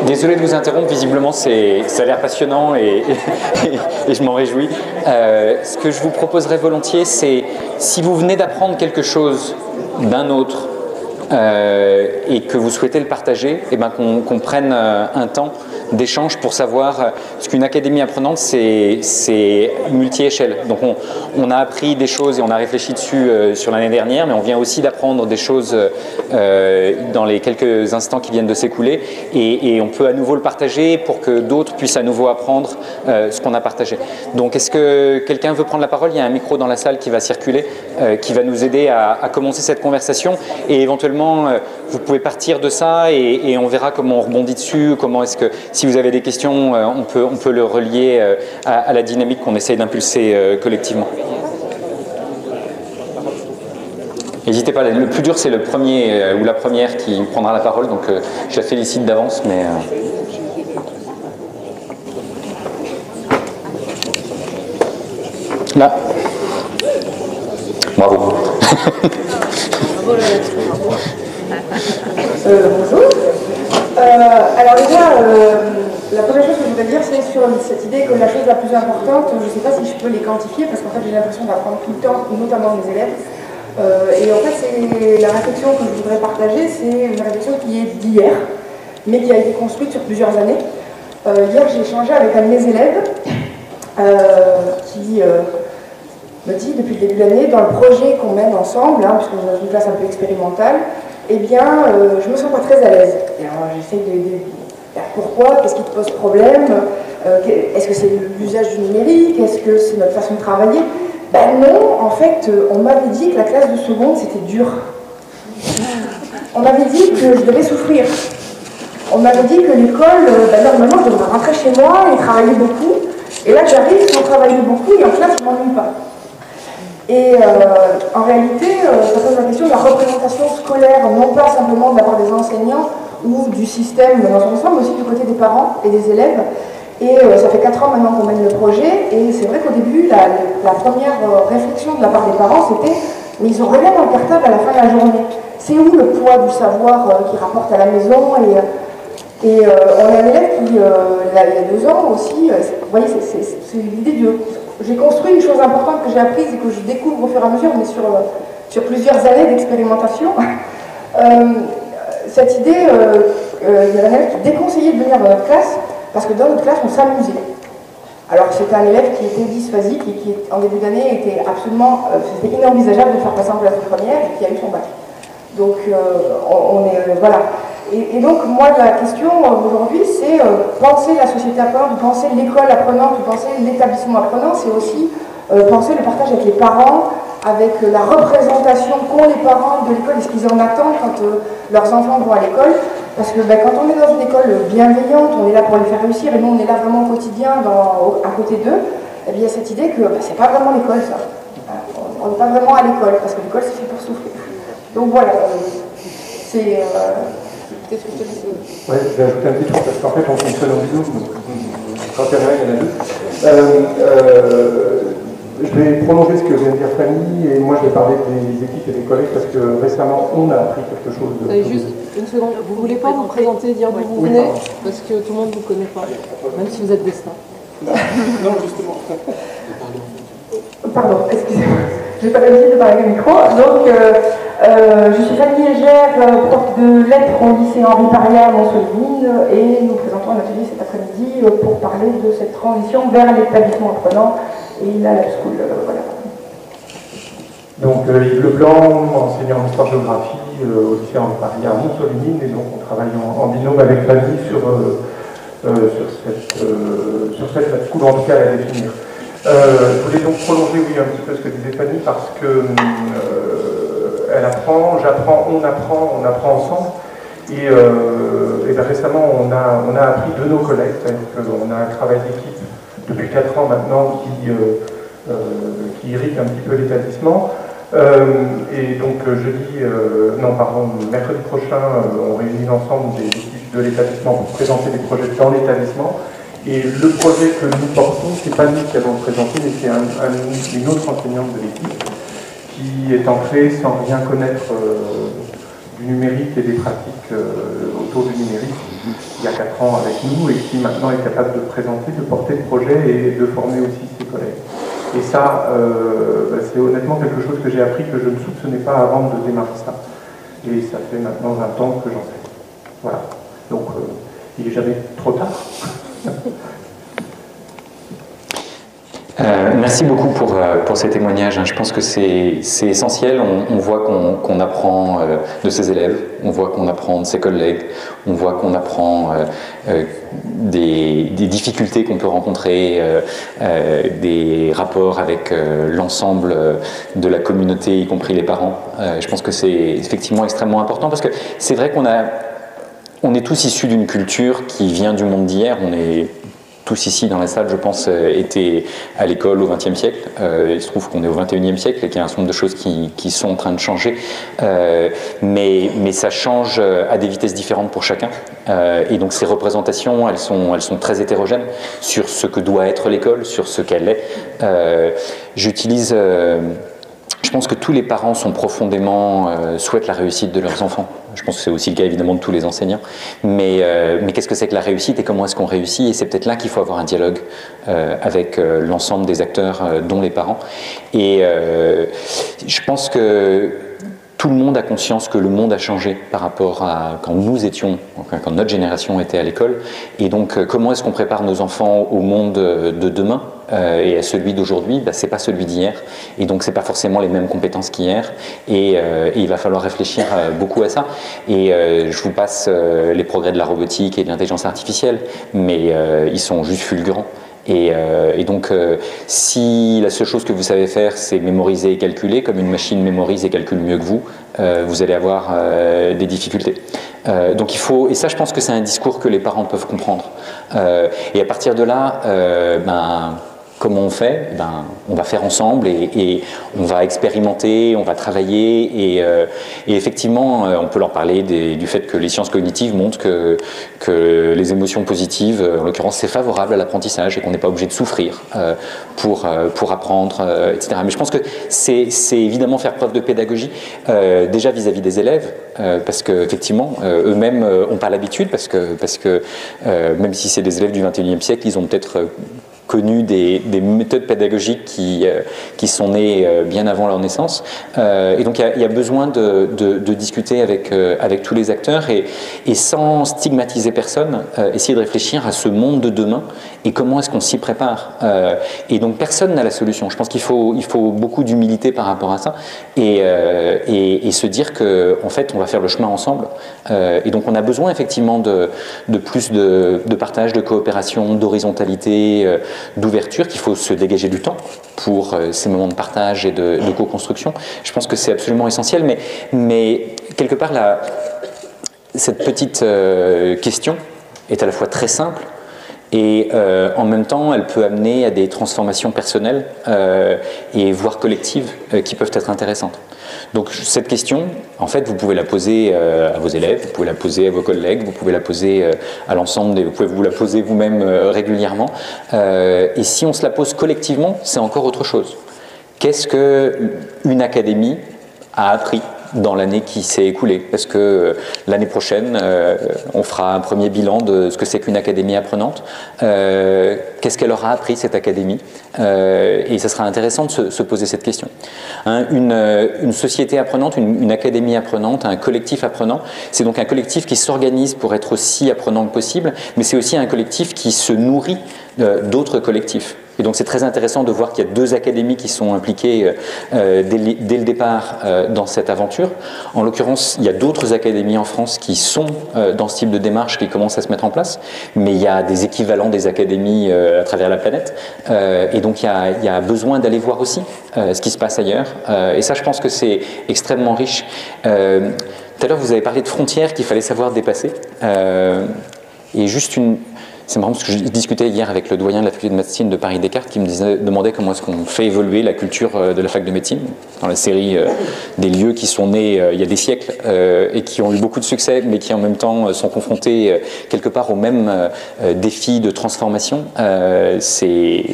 Désolé de vous interrompre, visiblement ça a l'air passionnant et je m'en réjouis. Ce que je vous proposerais volontiers, c'est si vous venez d'apprendre quelque chose d'un autre et que vous souhaitez le partager, eh ben qu'on prenne un temps d'échange pour savoir ce qu'une académie apprenante, c'est multi-échelle. Donc on a appris des choses et on a réfléchi dessus sur l'année dernière, mais on vient aussi d'apprendre des choses dans les quelques instants qui viennent de s'écouler et on peut à nouveau le partager pour que d'autres puissent à nouveau apprendre ce qu'on a partagé. Donc est-ce que quelqu'un veut prendre la parole? Il y a un micro dans la salle qui va circuler, qui va nous aider à commencer cette conversation et éventuellement vous pouvez partir de ça et on verra comment on rebondit dessus, comment est-ce que si vous avez des questions, on peut le relier à la dynamique qu'on essaye d'impulser collectivement. N'hésitez pas, le plus dur c'est le premier ou la première qui prendra la parole, donc je la félicite d'avance, mais... Là. Bravo. Bonjour. Alors déjà, la première chose que je voudrais dire, c'est sur cette idée que la chose la plus importante, je ne sais pas si je peux les quantifier, parce qu'en fait j'ai l'impression d'apprendre tout le temps, notamment mes élèves. Et en fait, c'est la réflexion que je voudrais partager, c'est une réflexion qui est d'hier, mais qui a été construite sur plusieurs années. Hier, j'ai échangé avec un de mes élèves qui me dit depuis le début de l'année, dans le projet qu'on mène ensemble, puisque on est dans une classe un peu expérimentale, eh bien, je me sens pas très à l'aise. Et alors, j'essaie de pourquoi, qu'est-ce qui te pose problème, est-ce que c'est l'usage du numérique, est-ce que c'est notre façon de travailler? Ben non, en fait, on m'avait dit que la classe de seconde, c'était dur. On m'avait dit que je devais souffrir. On m'avait dit que l'école, normalement, je devrais rentrer chez moi et travailler beaucoup. Et là, j'arrive sans travailler beaucoup et en classe, je ne m'ennuie pas. Et en réalité, ça pose la question de la représentation scolaire, non pas simplement de la part des enseignants ou du système dans son ensemble, mais aussi du côté des parents et des élèves. Et ça fait 4 ans maintenant qu'on mène le projet, et c'est vrai qu'au début, la première réflexion de la part des parents, c'était « mais ils ont rien dans le cartable à la fin de la journée. C'est où le poids du savoir qu'ils rapportent à la maison ?» Et on a un élève qui, il y a 2 ans aussi, vous voyez, c'est l'idée de... J'ai construit une chose importante que j'ai apprise et que je découvre au fur et à mesure, mais sur plusieurs années d'expérimentation. Cette idée, il y a un élève qui déconseillait de venir dans notre classe, parce que dans notre classe, on s'amusait. Alors c'était un élève qui était dysphasique et qui, en début d'année, était absolument... c'était inenvisageable de le faire passer en classe de première et qui a eu son bac. Donc, voilà. Et donc, moi, la question aujourd'hui, c'est penser la société apprenante, penser l'école apprenante, penser l'établissement apprenant, c'est aussi penser le partage avec les parents, avec la représentation qu'ont les parents de l'école et ce qu'ils en attendent quand leurs enfants vont à l'école. Parce que quand on est dans une école bienveillante, on est là pour les faire réussir, et nous, on est là vraiment au quotidien, à côté d'eux, et bien il y a cette idée que c'est pas vraiment l'école, ça. On n'est pas vraiment à l'école, parce que l'école, c'est fait pour souffrir. Donc voilà, c'est... Qu'est-ce que je te dis? Oui, je vais ajouter un petit truc, parce qu'en fait, on fonctionne en binôme, donc quand il y en a un, il y en a deux. Je vais prolonger ce que vient de dire Fanny, et moi je vais parler des équipes et des collègues, parce que récemment, on a appris quelque chose de... Juste une seconde, vous ne voulez pas vous présenter, dire d'où vous venez, parce que tout le monde ne vous connaît pas, même si vous êtes des stars. Non, justement. Pardon, excusez-moi, je n'ai pas réussi de parler avec le micro. Donc, je suis Fanny Égère, prof de lettres au lycée Henri Parrière, Montsolimine, et nous présentons un atelier cet après-midi pour parler de cette transition vers l'établissement apprenant et la lab school. Voilà. Donc, Yves Leblanc, enseignant en histoire-géographie au lycée Henri Parrière à Montsolimine, et donc on travaille en binôme avec Fanny sur cette lab school, en tout cas à la définir. Je voulais donc prolonger un petit peu ce que disait Fanny, parce que elle apprend, j'apprends, on apprend ensemble. Et récemment, on a appris de nos collègues, on a un travail d'équipe depuis 4 ans maintenant qui irrigue un petit peu l'établissement. Et donc mercredi prochain, on réunit l'ensemble des équipes de l'établissement pour présenter des projets dans l'établissement. Et le projet que nous portons, c'est pas nous qui allons le présenter, mais c'est une autre enseignante de l'équipe qui est entrée sans rien connaître du numérique et des pratiques autour du numérique il y a 4 ans avec nous et qui maintenant est capable de présenter, de porter le projet et de former aussi ses collègues. Et ça, c'est honnêtement quelque chose que j'ai appris que je ne soupçonnais pas avant de démarrer ça. Et ça fait maintenant 20 ans que j'en fais. Voilà. Donc, il n'est jamais trop tard. Merci beaucoup pour ces témoignages. Je pense que c'est essentiel. On voit qu'on apprend de ses élèves, on voit qu'on apprend de ses collègues, on voit qu'on apprend des difficultés qu'on peut rencontrer, des rapports avec l'ensemble de la communauté, y compris les parents. Je pense que c'est effectivement extrêmement important parce que c'est vrai qu'on est tous issus d'une culture qui vient du monde d'hier. On est tous ici dans la salle, je pense, étaient à l'école au XXe siècle. Il se trouve qu'on est au XXIe siècle et qu'il y a un certain nombre de choses qui sont en train de changer. Mais ça change à des vitesses différentes pour chacun. Et donc ces représentations, elles sont très hétérogènes sur ce que doit être l'école, sur ce qu'elle est. Je pense que tous les parents sont profondément souhaitent la réussite de leurs enfants. Je pense que c'est aussi le cas évidemment de tous les enseignants. Mais qu'est-ce que c'est que la réussite et comment est-ce qu'on réussit? Et c'est peut-être là qu'il faut avoir un dialogue avec l'ensemble des acteurs, dont les parents. Et je pense que tout le monde a conscience que le monde a changé par rapport à quand nous étions, quand notre génération était à l'école. Et donc, comment est-ce qu'on prépare nos enfants au monde de demain et à celui d'aujourd'hui? C'est pas celui d'hier. Et donc, c'est pas forcément les mêmes compétences qu'hier. Et il va falloir réfléchir beaucoup à ça. Et je vous passe les progrès de la robotique et de l'intelligence artificielle, mais ils sont juste fulgurants. Et donc, si la seule chose que vous savez faire, c'est mémoriser et calculer, comme une machine mémorise et calcule mieux que vous allez avoir des difficultés. Donc il faut, et ça je pense que c'est un discours que les parents peuvent comprendre. Et à partir de là, comment on fait? On va faire ensemble et on va expérimenter, on va travailler et effectivement, on peut leur parler du fait que les sciences cognitives montrent que les émotions positives, en l'occurrence, c'est favorable à l'apprentissage et qu'on n'est pas obligé de souffrir pour apprendre, etc. Mais je pense que c'est évidemment faire preuve de pédagogie, déjà vis-à-vis des élèves, parce qu'effectivement, eux-mêmes n'ont pas l'habitude, parce que même si c'est des élèves du XXIe siècle, ils ont peut-être connu des méthodes pédagogiques qui sont nées bien avant leur naissance. Et donc il y a besoin de discuter avec tous les acteurs et sans stigmatiser personne, essayer de réfléchir à ce monde de demain et comment est-ce qu'on s'y prépare. Et donc personne n'a la solution. Je pense qu'il faut beaucoup d'humilité par rapport à ça et se dire qu'en fait on va faire le chemin ensemble. Et donc on a besoin effectivement de plus de partage, de coopération, d'horizontalité, d'ouverture, qu'il faut se dégager du temps pour ces moments de partage et de co-construction. Je pense que c'est absolument essentiel, mais quelque part, cette petite question est à la fois très simple et en même temps, elle peut amener à des transformations personnelles et voire collectives qui peuvent être intéressantes. Donc cette question, en fait, vous pouvez la poser à vos élèves, vous pouvez la poser à vos collègues, vous pouvez la poser à l'ensemble, vous pouvez vous la poser vous-même régulièrement. Et si on se la pose collectivement, c'est encore autre chose. Qu'est-ce qu'une académie a appris dans l'année qui s'est écoulée? Parce que l'année prochaine, on fera un premier bilan de ce que c'est qu'une académie apprenante. Qu'est-ce qu'elle aura appris, cette académie? Et ça sera intéressant de se poser cette question. Une société apprenante, une académie apprenante, un collectif apprenant, c'est donc un collectif qui s'organise pour être aussi apprenant que possible, mais c'est aussi un collectif qui se nourrit d'autres collectifs. Et donc c'est très intéressant de voir qu'il y a 2 académies qui sont impliquées dès le départ dans cette aventure. En l'occurrence, il y a d'autres académies en France qui sont dans ce type de démarche qui commencent à se mettre en place, mais il y a des équivalents des académies à travers la planète. Et donc il y a besoin d'aller voir aussi ce qui se passe ailleurs. Et ça, je pense que c'est extrêmement riche. Tout à l'heure, vous avez parlé de frontières qu'il fallait savoir dépasser. Et juste c'est marrant parce que je discutais hier avec le doyen de la faculté de médecine de Paris-Descartes qui me demandait comment est-ce qu'on fait évoluer la culture de la fac de médecine dans la série des lieux qui sont nés il y a des siècles et qui ont eu beaucoup de succès mais qui en même temps sont confrontés quelque part aux mêmes défis de transformation. C'est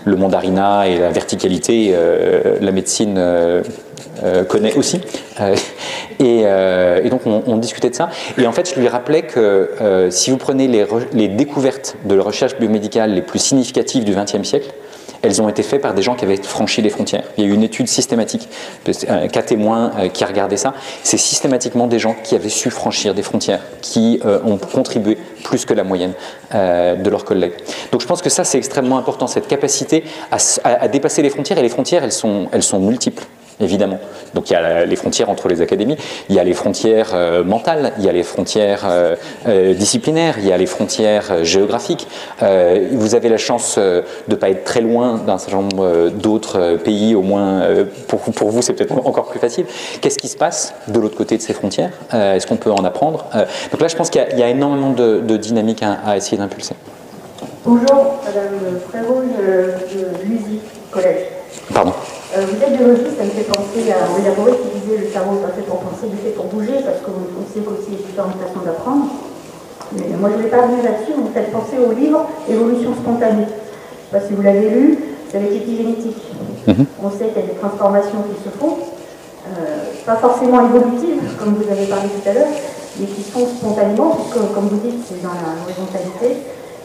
le mandarinat et la verticalité, la médecine connaît aussi. Et donc on discutait de ça. Et en fait, je lui rappelais que si vous prenez les découvertes de la recherche biomédicale les plus significatives du XXe siècle, elles ont été faites par des gens qui avaient franchi les frontières. Il y a eu une étude systématique, cas témoins qui a regardé ça. C'est systématiquement des gens qui avaient su franchir des frontières, qui ont contribué plus que la moyenne de leurs collègues. Donc je pense que ça, c'est extrêmement important, cette capacité à dépasser les frontières. Et les frontières, elles sont multiples. Évidemment. Donc il y a les frontières entre les académies, il y a les frontières mentales, il y a les frontières disciplinaires, il y a les frontières géographiques. Vous avez la chance de ne pas être très loin d'un certain nombre d'autres pays, au moins pour vous c'est peut-être encore plus facile. Qu'est-ce qui se passe de l'autre côté de ces frontières? Est-ce qu'on peut en apprendre? Donc là je pense qu'il y a énormément de dynamique à essayer d'impulser. Bonjour, Madame Frérot de l'USI Collège. Pardon. Vous êtes biologiste, ça me fait penser à William Boris qui disait le cerveau n'est pas fait pour penser, il est fait pour bouger, parce qu'on sait qu'aussi il y a différentes façons d'apprendre. Mais moi je ne vais pas revenir là-dessus, vous me faites penser au livre Évolution spontanée. Je ne sais pas si vous l'avez lu, c'est avec épigénétique. On sait qu'il y a des transformations qui se font, pas forcément évolutives, comme vous avez parlé tout à l'heure, mais qui se font spontanément, puisque comme vous dites, c'est dans la horizontalité,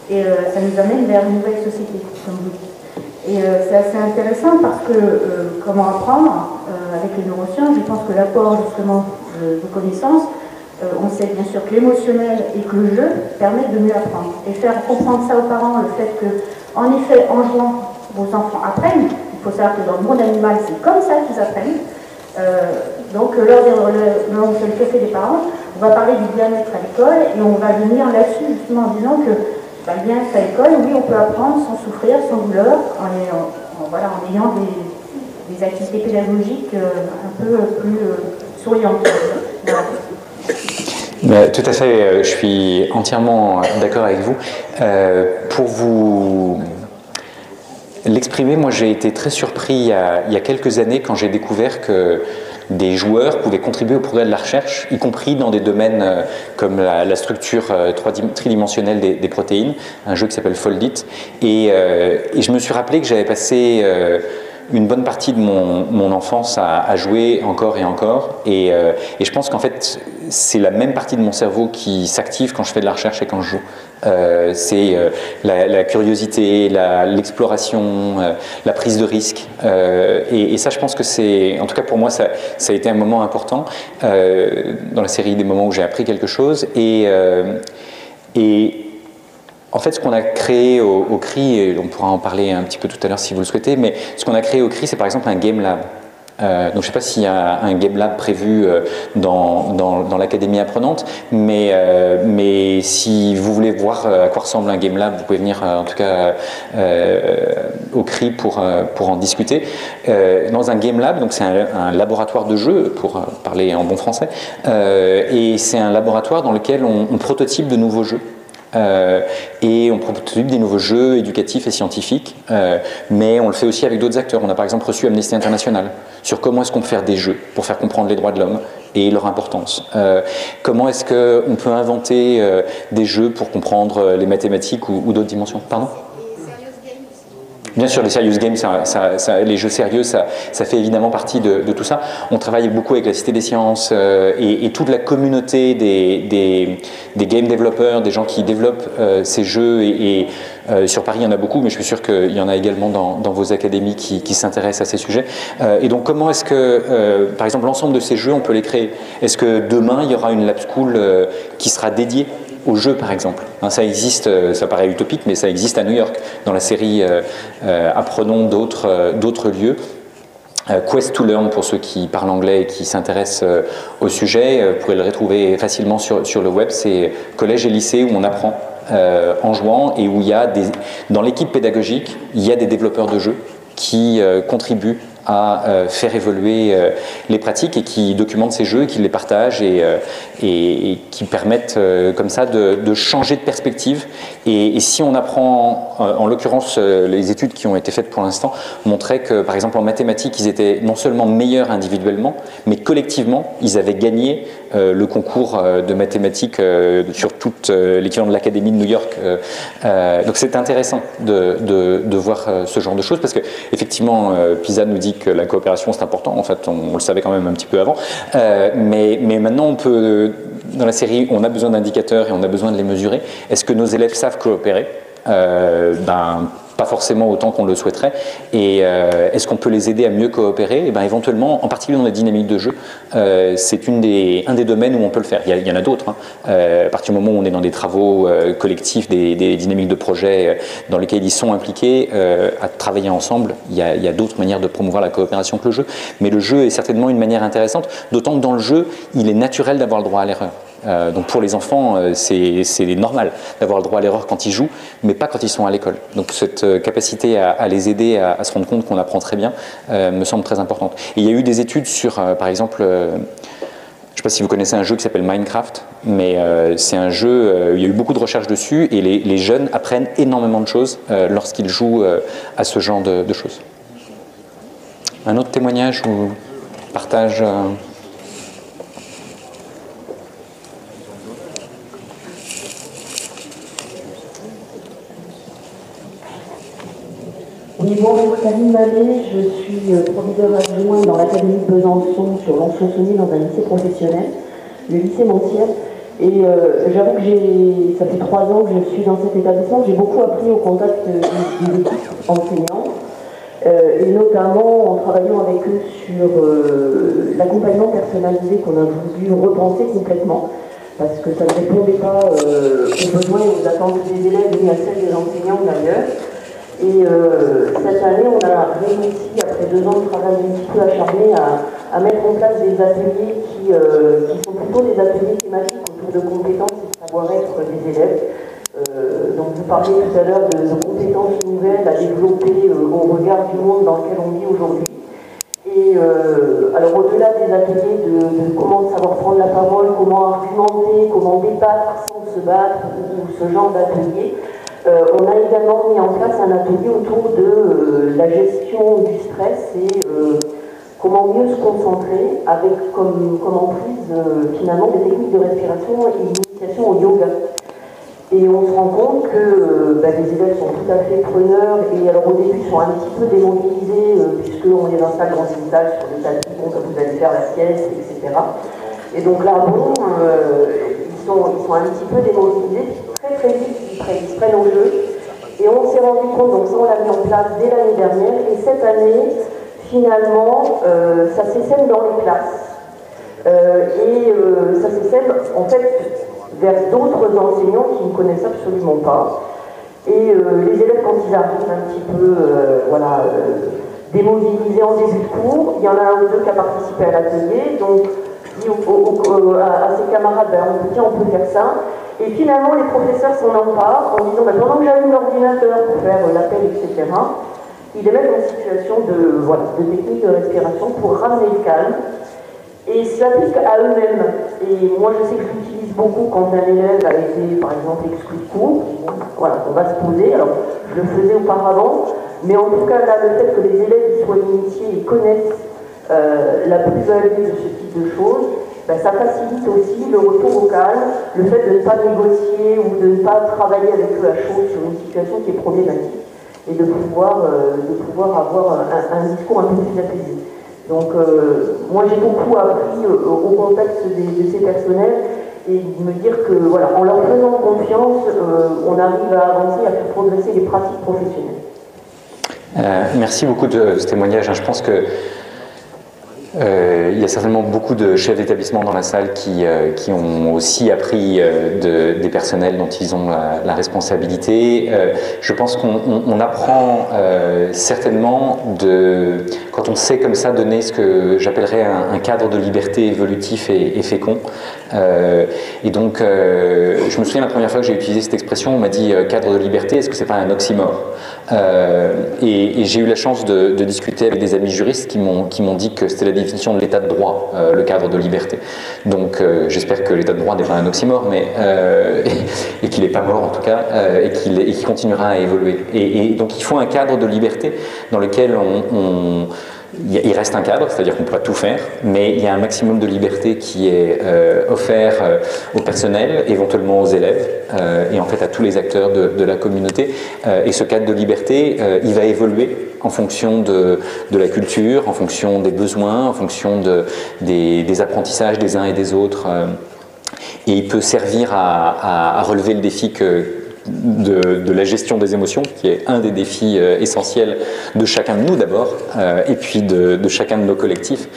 et ça nous amène vers une nouvelle société, comme vous dites. Et c'est assez intéressant parce que comment apprendre avec les neurosciences, je pense que l'apport justement de connaissances, on sait bien sûr que l'émotionnel et que le jeu permettent de mieux apprendre. Et faire comprendre ça aux parents, le fait que, en effet, en jouant, vos enfants apprennent. Il faut savoir que dans le monde animal, c'est comme ça qu'ils apprennent. Donc lors on fait le café des parents, on va parler du bien-être à l'école et on va venir là-dessus justement en disant que le bien-être à l'école, oui, on peut apprendre sans souffrir, sans douleur, en ayant des activités pédagogiques un peu plus souriantes. Voilà. Tout à fait, je suis entièrement d'accord avec vous. Pour vous l'exprimer, moi j'ai été très surpris il y a quelques années quand j'ai découvert que des joueurs pouvaient contribuer au progrès de la recherche, y compris dans des domaines comme la structure tridimensionnelle des protéines, un jeu qui s'appelle Foldit. Et je me suis rappelé que j'avais passé une bonne partie de mon enfance à jouer encore et encore. Et je pense qu'en fait, c'est la même partie de mon cerveau qui s'active quand je fais de la recherche et quand je joue. C'est la curiosité, l'exploration, la prise de risque. Et ça, je pense que c'est, en tout cas pour moi, ça a été un moment important dans la série des moments où j'ai appris quelque chose. Et en fait, ce qu'on a créé au CRI, et on pourra en parler un petit peu tout à l'heure si vous le souhaitez, mais ce qu'on a créé au CRI, c'est par exemple un Game Lab. Donc je ne sais pas s'il y a un Game Lab prévu dans l'Académie apprenante, mais si vous voulez voir à quoi ressemble un Game Lab, vous pouvez venir en tout cas au CRI pour en discuter. Dans un Game Lab, donc c'est un laboratoire de jeu, pour parler en bon français, et c'est un laboratoire dans lequel on prototype de nouveaux jeux. Et on prototype des nouveaux jeux éducatifs et scientifiques, mais on le fait aussi avec d'autres acteurs. On a par exemple reçu Amnesty International sur comment est-ce qu'on peut faire des jeux pour faire comprendre les droits de l'homme et leur importance. Comment est-ce qu'on peut inventer des jeux pour comprendre les mathématiques ou d'autres dimensions. Pardon ? Bien sûr, les serious games, les jeux sérieux, ça fait évidemment partie de tout ça. On travaille beaucoup avec la Cité des Sciences et toute la communauté des game développeurs, des gens qui développent ces jeux. Et sur Paris, il y en a beaucoup, mais je suis sûr qu'il y en a également dans vos académies qui s'intéressent à ces sujets. Et donc, comment est-ce que, par exemple, l'ensemble de ces jeux, on peut les créer? Est-ce que demain, il y aura une lab school qui sera dédiée aux jeux, par exemple? Ça existe, ça paraît utopique, mais ça existe à New York, dans la série Apprenons d'autres lieux. Quest to Learn, pour ceux qui parlent anglais et qui s'intéressent au sujet, vous pourrez le retrouver facilement sur le web. C'est collège et lycée où on apprend en jouant et où il y a dans l'équipe pédagogique, il y a des développeurs de jeux qui contribuent à faire évoluer les pratiques et qui documentent ces jeux, qui les partagent et qui permettent comme ça de changer de perspective. Et si on apprend, en l'occurrence les études qui ont été faites pour l'instant montraient que par exemple en mathématiques ils étaient non seulement meilleurs individuellement, mais collectivement ils avaient gagné le concours de mathématiques sur toute l'équivalent de l'Académie de New York. Donc c'est intéressant de voir ce genre de choses parce que effectivement PISA nous dit dit que la coopération c'est important. En fait, on le savait quand même un petit peu avant. Mais maintenant, on peut, dans la série, on a besoin d'indicateurs et on a besoin de les mesurer. Est-ce que nos élèves savent coopérer? Pas forcément autant qu'on le souhaiterait. Et est-ce qu'on peut les aider à mieux coopérer? Et éventuellement, en particulier dans les dynamiques de jeu, c'est un des domaines où on peut le faire. Il y en a d'autres. À partir du moment où on est dans des travaux collectifs, des dynamiques de projet dans lesquels ils sont impliqués, à travailler ensemble, il y a d'autres manières de promouvoir la coopération que le jeu. Mais le jeu est certainement une manière intéressante, d'autant que dans le jeu, il est naturel d'avoir le droit à l'erreur. Donc pour les enfants, c'est normal d'avoir le droit à l'erreur quand ils jouent, mais pas quand ils sont à l'école. Donc cette capacité à les aider à se rendre compte qu'on apprend très bien me semble très importante. Et il y a eu des études sur, par exemple, je ne sais pas si vous connaissez un jeu qui s'appelle Minecraft, mais c'est un jeu, il y a eu beaucoup de recherches dessus, et les jeunes apprennent énormément de choses lorsqu'ils jouent à ce genre de choses. Un autre témoignage ou partage Oui, bonjour, Karine Mallet, je suis proviseur adjoint dans l'Académie de Besançon sur l'Anse-Chansonnier dans un lycée professionnel, le lycée Montiel. Et j'avoue que ça fait 3 ans que je suis dans cet établissement, j'ai beaucoup appris au contact des équipes enseignantes, et notamment en travaillant avec eux sur l'accompagnement personnalisé qu'on a voulu repenser complètement, parce que ça ne répondait pas aux besoins et aux attentes des élèves ni à celles des enseignants d'ailleurs. Et cette année, on a réussi, après 2 ans de travail un petit peu acharné, à mettre en place des ateliers qui sont plutôt des ateliers thématiques autour de compétences et de savoir-être des élèves. Donc vous parliez tout à l'heure de compétences nouvelles à développer au regard du monde dans lequel on vit aujourd'hui. Et alors au-delà des ateliers de comment savoir prendre la parole, comment argumenter, comment débattre sans se battre, ou ce genre d'atelier, on a également mis en place un atelier autour de la gestion du stress et comment mieux se concentrer avec comme emprise finalement des techniques de respiration et d'initiation au yoga. Et on se rend compte que les élèves sont tout à fait preneurs et alors au début ils sont un petit peu démobilisés puisqu'on les installe dans une salle sur des tapis, comme vous allez faire la sieste, etc. Et donc là, bon, ils sont un petit peu démobilisés. Très vite, ils se prennent au jeu. Et on s'est rendu compte, donc ça on l'a mis en place dès l'année dernière, et cette année, finalement, ça s'essaime dans les classes. Ça s'essaime, en fait, vers d'autres enseignants qui ne connaissent absolument pas. Et les élèves, quand ils arrivent un petit peu, démobilisés en début de cours, il y en a un ou deux qui a participé à l'atelier, donc dit à ses camarades, on peut faire ça. Et finalement, les professeurs s'en emparent en disant pendant que j'allume l'ordinateur pour faire l'appel, etc., ils les mettent en situation de technique de respiration pour ramener le calme. Et s'applique à eux-mêmes. Et moi, je sais que je l'utilise beaucoup quand un élève a été, par exemple, exclu de cours. On va se poser. Alors, je le faisais auparavant, mais en tout cas, là, le fait que les élèves soient initiés et connaissent la plus-value de ce type de choses, ça facilite aussi le retour au calme, le fait de ne pas négocier ou de ne pas travailler avec eux à chaud sur une situation qui est problématique et de pouvoir avoir un discours un peu plus apaisé. Donc moi j'ai beaucoup appris au contexte de ces personnels et de me dire que en leur faisant confiance, on arrive à avancer, à faire progresser les pratiques professionnelles. Merci beaucoup de ce témoignage. Je pense que il y a certainement beaucoup de chefs d'établissement dans la salle qui ont aussi appris des personnels dont ils ont la responsabilité. Je pense qu'on apprend certainement quand on sait comme ça donner ce que j'appellerais un cadre de liberté évolutif et fécond. Et donc, je me souviens la première fois que j'ai utilisé cette expression, on m'a dit cadre de liberté, est-ce que c'est pas un oxymore? Et j'ai eu la chance de discuter avec des amis juristes qui m'ont dit que c'était la définition de l'état de droit, le cadre de liberté. Donc j'espère que l'état de droit n'est pas un oxymore, mais et qu'il n'est pas mort en tout cas, et qu'il continuera à évoluer. Et donc il faut un cadre de liberté dans lequel Il reste un cadre, c'est-à-dire qu'on ne peut pas tout faire, mais il y a un maximum de liberté qui est offert au personnel, éventuellement aux élèves, et en fait à tous les acteurs de la communauté. Et ce cadre de liberté, il va évoluer en fonction de la culture, en fonction des besoins, en fonction des apprentissages des uns et des autres. Et il peut servir à relever le défi de la gestion des émotions, qui est un des défis essentiels de chacun de nous d'abord, et puis de chacun de nos collectifs.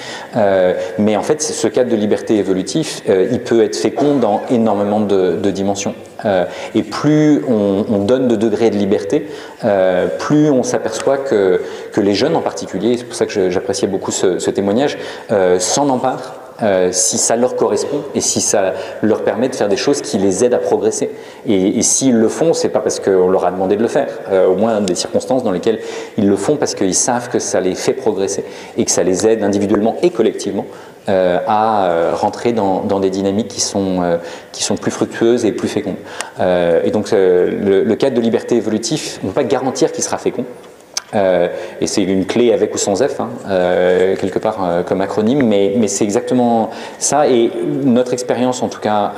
Mais en fait, ce cadre de liberté évolutif, il peut être fécond dans énormément de dimensions. Et plus on donne de degrés de liberté, plus on s'aperçoit que les jeunes en particulier, c'est pour ça que j'appréciais beaucoup ce témoignage, s'en emparent. Si ça leur correspond et si ça leur permet de faire des choses qui les aident à progresser. Et s'ils le font, c'est pas parce qu'on leur a demandé de le faire, au moins des circonstances dans lesquelles ils le font parce qu'ils savent que ça les fait progresser et que ça les aide individuellement et collectivement à rentrer dans des dynamiques qui sont plus fructueuses et plus fécondes. Et donc le cadre de liberté évolutif, on ne peut pas garantir qu'il sera fécond. Et c'est une clé avec ou sans F, hein, quelque part comme acronyme, mais c'est exactement ça. Et notre expérience, en tout cas,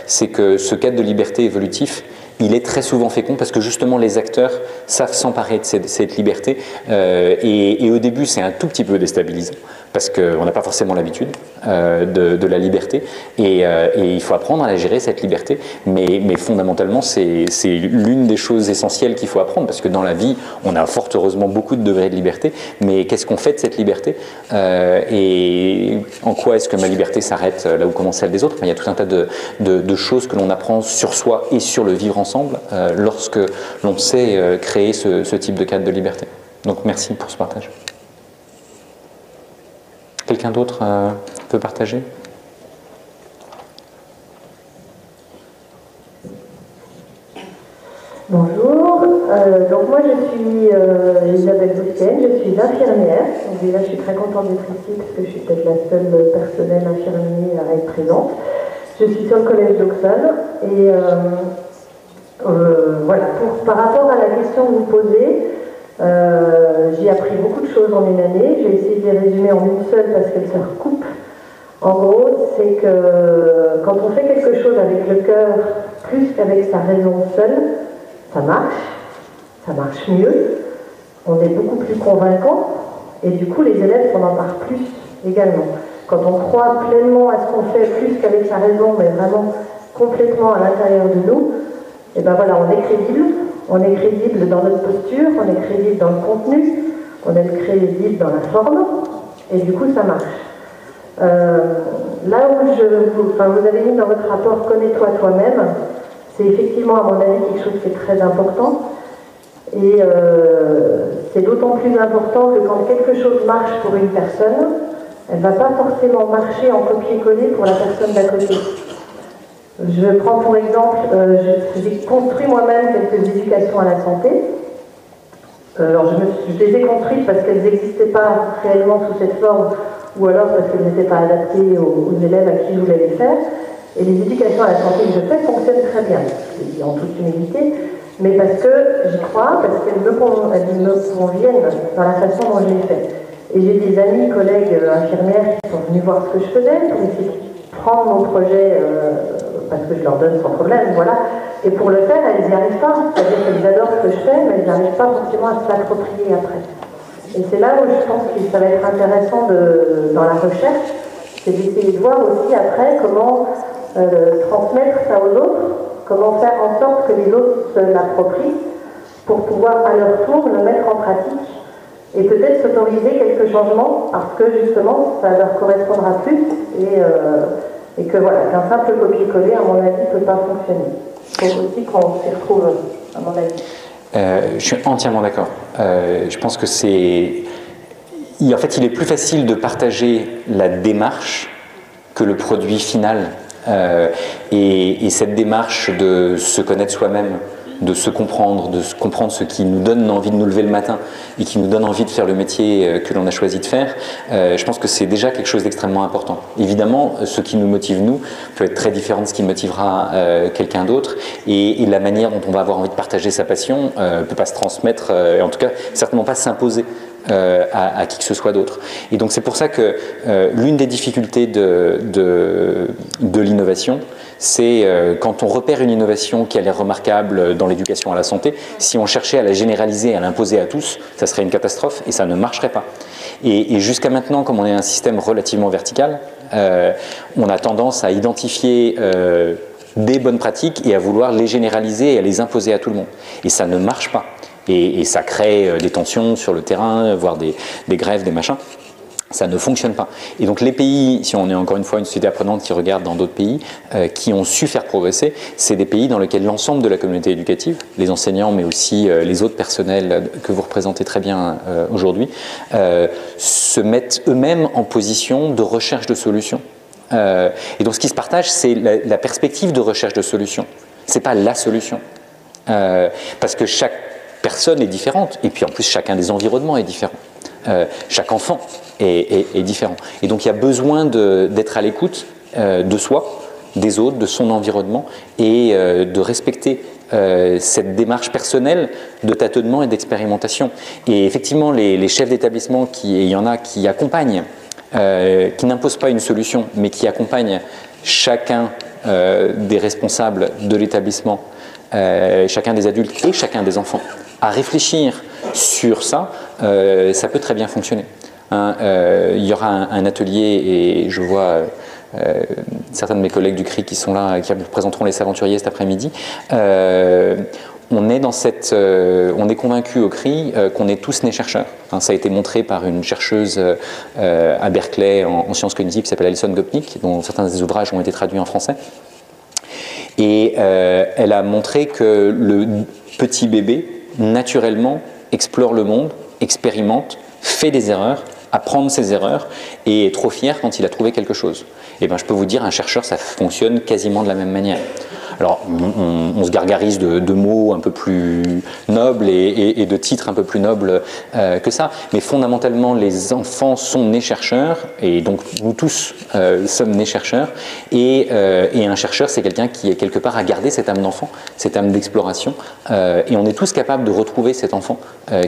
c'est que ce cadre de liberté évolutif, il est très souvent fécond parce que justement les acteurs savent s'emparer de cette liberté. Et au début, c'est un tout petit peu déstabilisant parce qu'on n'a pas forcément l'habitude de la liberté. Et il faut apprendre à la gérer, cette liberté. Mais fondamentalement, c'est l'une des choses essentielles qu'il faut apprendre parce que dans la vie, on a fort heureusement beaucoup de degrés de liberté. Mais qu'est-ce qu'on fait de cette liberté et en quoi est-ce que ma liberté s'arrête là où commence celle des autres? Il y a tout un tas de choses que l'on apprend sur soi et sur le vivre ensemble lorsque l'on sait créer ce type de cadre de liberté. Donc merci pour ce partage. Quelqu'un d'autre peut partager? Bonjour, donc moi je suis Elisabeth Bousquet, je suis infirmière. Donc déjà je suis très contente d'être ici parce que je suis peut-être la seule personnel infirmier à être présente. Je suis sur le collège d'Auxonne et voilà, par rapport à la question que vous posez, j'ai appris beaucoup de choses en une année. Je vais essayer de les résumer en une seule parce qu'elle se recoupe. En gros, c'est que quand on fait quelque chose avec le cœur plus qu'avec sa raison seule, ça marche mieux, on est beaucoup plus convaincant et du coup les élèves s'en emparent plus également. Quand on croit pleinement à ce qu'on fait plus qu'avec sa raison, mais vraiment complètement à l'intérieur de nous, et ben voilà, on est crédible dans notre posture, on est crédible dans le contenu, on est crédible dans la forme, et du coup ça marche. Là où vous avez mis dans votre rapport « Connais-toi toi-même », c'est effectivement à mon avis quelque chose qui est très important, et c'est d'autant plus important que quand quelque chose marche pour une personne, elle ne va pas forcément marcher en copier-coller pour la personne d'à côté. Je prends pour exemple, j'ai construit moi-même quelques éducations à la santé. Alors je les ai construites parce qu'elles n'existaient pas réellement sous cette forme, ou alors parce qu'elles n'étaient pas adaptées aux élèves à qui je voulais les faire. Et les éducations à la santé que je fais fonctionnent très bien, en toute humilité, mais parce que j'y crois, parce qu'elles me conviennent dans la façon dont je les fais. Et j'ai des amis, collègues infirmières qui sont venus voir ce que je faisais pour essayer de prendre mon projet parce que je leur donne sans problème, voilà. Et pour le faire, elles n'y arrivent pas. C'est-à-dire qu'elles adorent ce que je fais, mais elles n'arrivent pas forcément à se l'approprier après. Et c'est là où je pense que ça va être intéressant dans la recherche, c'est d'essayer de voir aussi après comment transmettre ça aux autres, comment faire en sorte que les autres se l'approprient pour pouvoir à leur tour le mettre en pratique et peut-être s'autoriser quelques changements parce que justement ça leur correspondra plus et que voilà, qu'un simple copier-coller à mon avis ne peut pas fonctionner. Il faut aussi qu'on s'y retrouve à mon avis. Je suis entièrement d'accord. Je pense que en fait, il est plus facile de partager la démarche que le produit final. Et cette démarche de se connaître soi-même, de se comprendre ce qui nous donne envie de nous lever le matin et qui nous donne envie de faire le métier que l'on a choisi de faire, je pense que c'est déjà quelque chose d'extrêmement important. Évidemment, ce qui nous motive nous peut être très différent de ce qui motivera quelqu'un d'autre et la manière dont on va avoir envie de partager sa passion ne peut pas se transmettre, et en tout cas certainement pas s'imposer à qui que ce soit d'autre. Et donc c'est pour ça que l'une des difficultés de l'innovation, c'est quand on repère une innovation qui a l'air remarquable dans l'éducation à la santé, si on cherchait à la généraliser, à l'imposer à tous, ça serait une catastrophe et ça ne marcherait pas. Et jusqu'à maintenant, comme on est un système relativement vertical, on a tendance à identifier des bonnes pratiques et à vouloir les généraliser et à les imposer à tout le monde. Et ça ne marche pas. Et ça crée des tensions sur le terrain, voire des grèves, des machins. Ça ne fonctionne pas. Et donc les pays, si on est encore une fois une société apprenante qui regarde dans d'autres pays, qui ont su faire progresser, c'est des pays dans lesquels l'ensemble de la communauté éducative, les enseignants mais aussi les autres personnels que vous représentez très bien aujourd'hui, se mettent eux-mêmes en position de recherche de solutions. Et donc ce qui se partage, c'est la perspective de recherche de solutions. C'est pas la solution. Parce que chaque personne est différente, et puis en plus chacun des environnements est différent. Chaque enfant est différent. Et donc il y a besoin d'être à l'écoute de soi, des autres, de son environnement, et de respecter cette démarche personnelle de tâtonnement et d'expérimentation. Et effectivement, les chefs d'établissement, il y en a qui accompagnent, qui n'imposent pas une solution, mais qui accompagnent chacun des responsables de l'établissement, chacun des adultes et chacun des enfants, à réfléchir sur ça, ça peut très bien fonctionner. Il y aura un atelier, et je vois certains de mes collègues du CRI qui sont là, qui présenteront les aventuriers cet après-midi. On est convaincus au CRI qu'on est tous nés chercheurs. Ça a été montré par une chercheuse à Berkeley en sciences cognitives qui s'appelle Alison Gopnik, dont certains des ouvrages ont été traduits en français. Et elle a montré que le petit bébé, naturellement, explore le monde, expérimente, fait des erreurs, apprend de ses erreurs et est trop fier quand il a trouvé quelque chose. Et bien, je peux vous dire, un chercheur, ça fonctionne quasiment de la même manière. Alors, on se gargarise de mots un peu plus nobles et de titres un peu plus nobles que ça, mais fondamentalement, les enfants sont nés chercheurs, et donc nous tous sommes nés chercheurs, et un chercheur, c'est quelqu'un qui est quelque part à garder cette âme d'enfant, cette âme d'exploration, et on est tous capables de retrouver cet enfant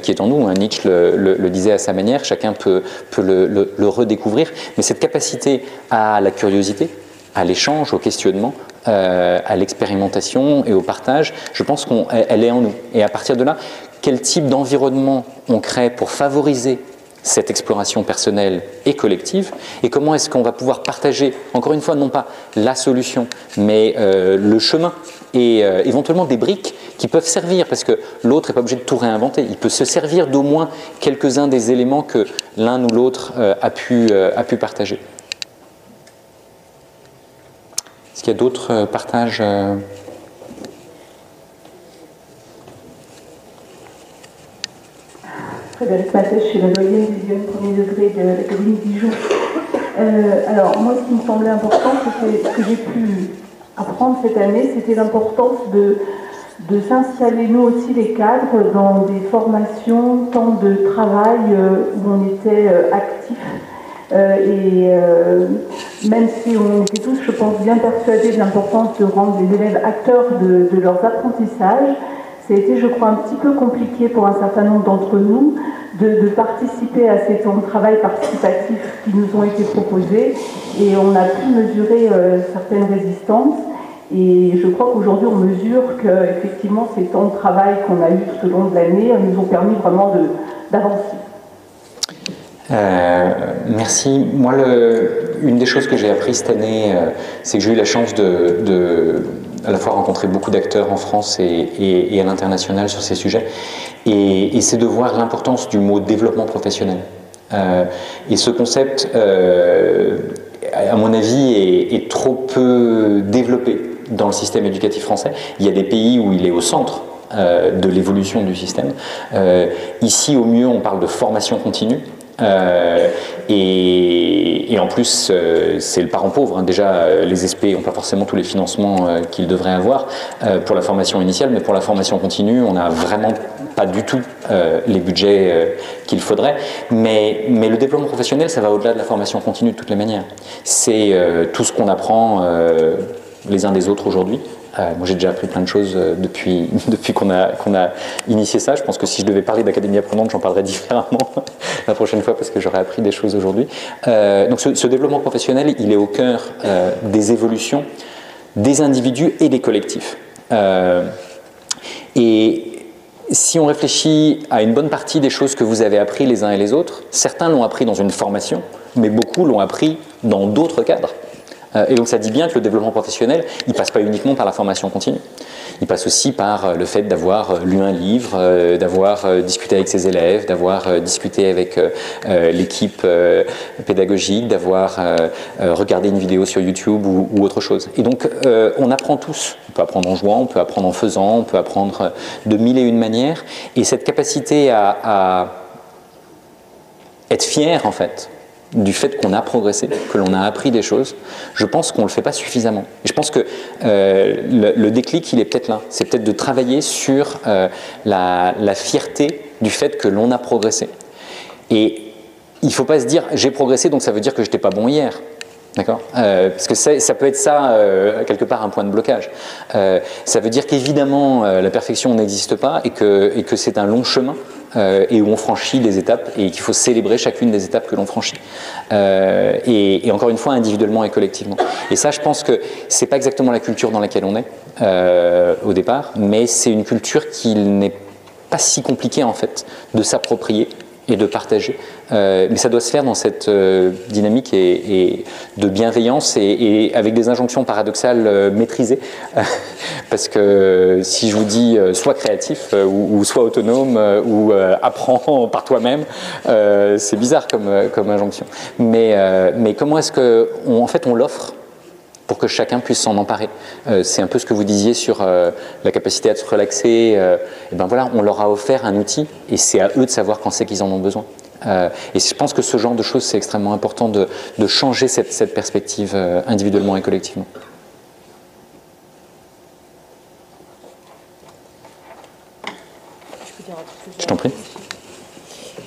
qui est en nous. Nietzsche le disait à sa manière, chacun peut le redécouvrir, mais cette capacité à la curiosité, à l'échange, au questionnement, à l'expérimentation et au partage, je pense qu'elle est en nous. Et à partir de là, quel type d'environnement on crée pour favoriser cette exploration personnelle et collective, et comment est-ce qu'on va pouvoir partager, encore une fois, non pas la solution, mais le chemin et éventuellement des briques qui peuvent servir, parce que l'autre n'est pas obligé de tout réinventer, il peut se servir d'au moins quelques-uns des éléments que l'un ou l'autre a pu partager. Est-ce qu'il y a d'autres partages Frédéric Mathès, je suis la doyenne du 1er degré de l'Académie de Dijon. Alors, moi, ce qui me semblait important, c'était ce que j'ai pu apprendre cette année, c'était l'importance de s'installer, nous aussi, les cadres, dans des formations, temps de travail où on était actifs. Même si on était tous, je pense, bien persuadés de l'importance de rendre les élèves acteurs de leurs apprentissages, ça a été, je crois, un petit peu compliqué pour un certain nombre d'entre nous de participer à ces temps de travail participatifs qui nous ont été proposés, et on a pu mesurer certaines résistances. Et je crois qu'aujourd'hui, on mesure qu'effectivement, ces temps de travail qu'on a eus tout au long de l'année nous ont permis vraiment d'avancer. Merci. Moi, une des choses que j'ai appris cette année, c'est que j'ai eu la chance de à la fois rencontrer beaucoup d'acteurs en France et à l'international sur ces sujets, et c'est de voir l'importance du mot développement professionnel. Et ce concept, à mon avis, est trop peu développé dans le système éducatif français. Il y a des pays où il est au centre de l'évolution du système. Ici, au mieux, on parle de formation continue. Et en plus, c'est le parent pauvre. Déjà, les SP n'ont pas forcément tous les financements qu'ils devraient avoir pour la formation initiale, mais pour la formation continue, on n'a vraiment pas du tout les budgets qu'il faudrait. Mais le développement professionnel, ça va au-delà de la formation continue de toutes les manières. C'est tout ce qu'on apprend les uns des autres aujourd'hui. Moi, j'ai déjà appris plein de choses depuis qu'on a initié ça. Je pense que si je devais parler d'académie apprenante, j'en parlerais différemment la prochaine fois parce que j'aurais appris des choses aujourd'hui. Donc, ce développement professionnel, il est au cœur des évolutions des individus et des collectifs. Et si on réfléchit à une bonne partie des choses que vous avez appris les uns et les autres, certains l'ont appris dans une formation, mais beaucoup l'ont appris dans d'autres cadres. Et donc ça dit bien que le développement professionnel, il ne passe pas uniquement par la formation continue. Il passe aussi par le fait d'avoir lu un livre, d'avoir discuté avec ses élèves, d'avoir discuté avec l'équipe pédagogique, d'avoir regardé une vidéo sur YouTube ou autre chose. Et donc on apprend tous. On peut apprendre en jouant, on peut apprendre en faisant, on peut apprendre de mille et une manières. Et cette capacité à être fier en fait du fait qu'on a progressé, que l'on a appris des choses, je pense qu'on ne le fait pas suffisamment. Et je pense que le déclic, il est peut-être là. C'est peut-être de travailler sur la fierté du fait que l'on a progressé. Et il ne faut pas se dire « j'ai progressé, donc ça veut dire que je n'étais pas bon hier ». D'accord, parce que ça peut être ça, quelque part, un point de blocage. Ça veut dire qu'évidemment, la perfection n'existe pas et que c'est un long chemin et où on franchit des étapes et qu'il faut célébrer chacune des étapes que l'on franchit. Et encore une fois, individuellement et collectivement. Et ça, je pense que c'est pas exactement la culture dans laquelle on est au départ, mais c'est une culture qu'il n'est pas si compliqué, en fait, de s'approprier et de partager. Mais ça doit se faire dans cette dynamique et de bienveillance et avec des injonctions paradoxales maîtrisées. Parce que si je vous dis sois créatif ou sois autonome ou apprends par toi-même, c'est bizarre comme injonction. Mais comment est-ce qu'en fait on l'offre pour que chacun puisse s'en emparer. C'est un peu ce que vous disiez sur la capacité à se relaxer. Et ben voilà, on leur a offert un outil et c'est à eux de savoir quand c'est qu'ils en ont besoin. Et je pense que ce genre de choses, c'est extrêmement important de changer cette perspective individuellement et collectivement. Je t'en prie.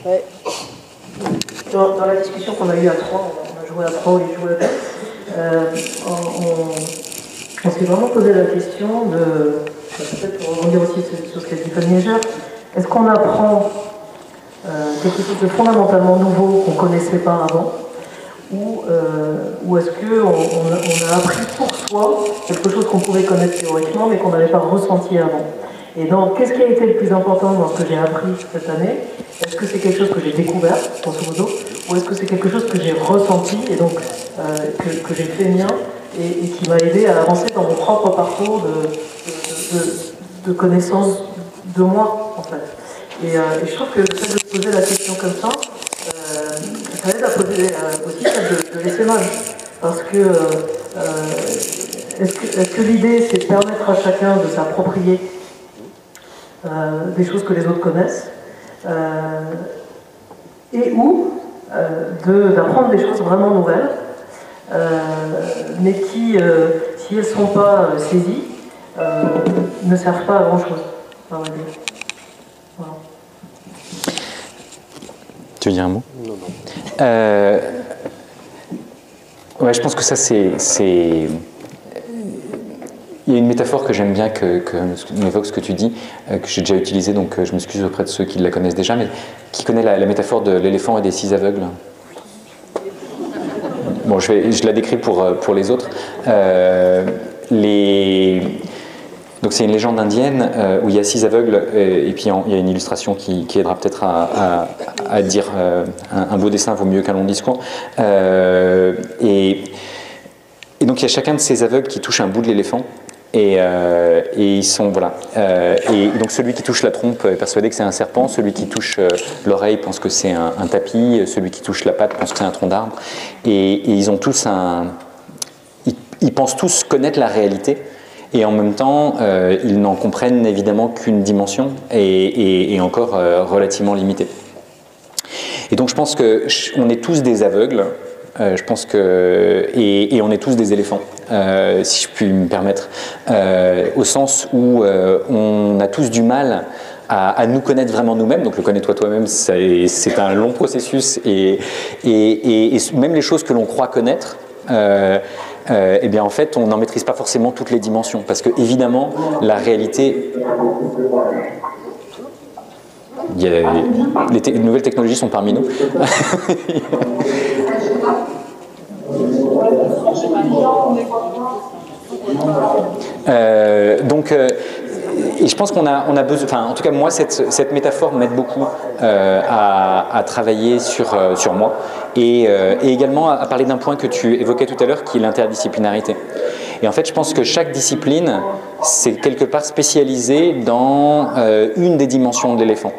Ouais. Dans la discussion qu'on a eue à 3, on a joué à 3 au lieu de jouer à 4. On s'est vraiment posé la question de, peut-être pour rebondir aussi sur ce qu'a dit Fanny Heger, est-ce qu'on apprend quelque chose de fondamentalement nouveau qu'on ne connaissait pas avant, ou est-ce qu'on a appris pour soi quelque chose qu'on pouvait connaître théoriquement mais qu'on n'avait pas ressenti avant? Et donc, qu'est-ce qui a été le plus important dans ce que j'ai appris cette année? Est-ce que c'est quelque chose que j'ai découvert, grosso modo, ou est-ce que c'est quelque chose que j'ai ressenti et donc que j'ai fait mien et qui m'a aidé à avancer dans mon propre parcours de connaissance de moi, en fait. Et je trouve que le fait de poser la question comme ça aide à poser aussi celle de l'essaimage. Parce que est-ce que l'idée, c'est de permettre à chacun de s'approprier des choses que les autres connaissent et ou d'apprendre des choses vraiment nouvelles mais qui, si elles ne sont pas saisies, ne servent pas à grand chose. Voilà. Tu veux dire un mot? Non, non. Ouais, je pense que ça c'est... Il y a une métaphore que j'aime bien, que m'évoque ce que tu dis, que j'ai déjà utilisée, donc je m'excuse auprès de ceux qui la connaissent déjà, mais qui connaît la métaphore de l'éléphant et des 6 aveugles? Bon, je la décris pour les autres. Donc c'est une légende indienne où il y a 6 aveugles, et puis il y a une illustration qui aidera peut-être à dire un beau dessin vaut mieux qu'un long discours. Et donc il y a chacun de ces aveugles qui touche un bout de l'éléphant. Et ils sont, voilà. Et donc celui qui touche la trompe est persuadé que c'est un serpent, celui qui touche l'oreille pense que c'est un tapis, celui qui touche la patte pense que c'est un tronc d'arbre. Et ils ont tous ils pensent tous connaître la réalité. Et en même temps, ils n'en comprennent évidemment qu'une dimension et encore relativement limitée. Et donc je pense qu'on est tous des aveugles. Je pense que et on est tous des éléphants, si je puis me permettre, au sens où on a tous du mal à nous connaître vraiment nous-mêmes. Donc le connais-toi toi-même, c'est un long processus et même les choses que l'on croit connaître, eh bien en fait on n'en maîtrise pas forcément toutes les dimensions, parce que évidemment la réalité, les nouvelles technologies sont parmi nous. Et je pense qu'on a besoin, enfin en tout cas moi cette métaphore m'aide beaucoup à travailler sur moi et également à parler d'un point que tu évoquais tout à l'heure qui est l'interdisciplinarité. Et en fait je pense que chaque discipline c'est quelque part spécialisé dans une des dimensions de l'éléphant.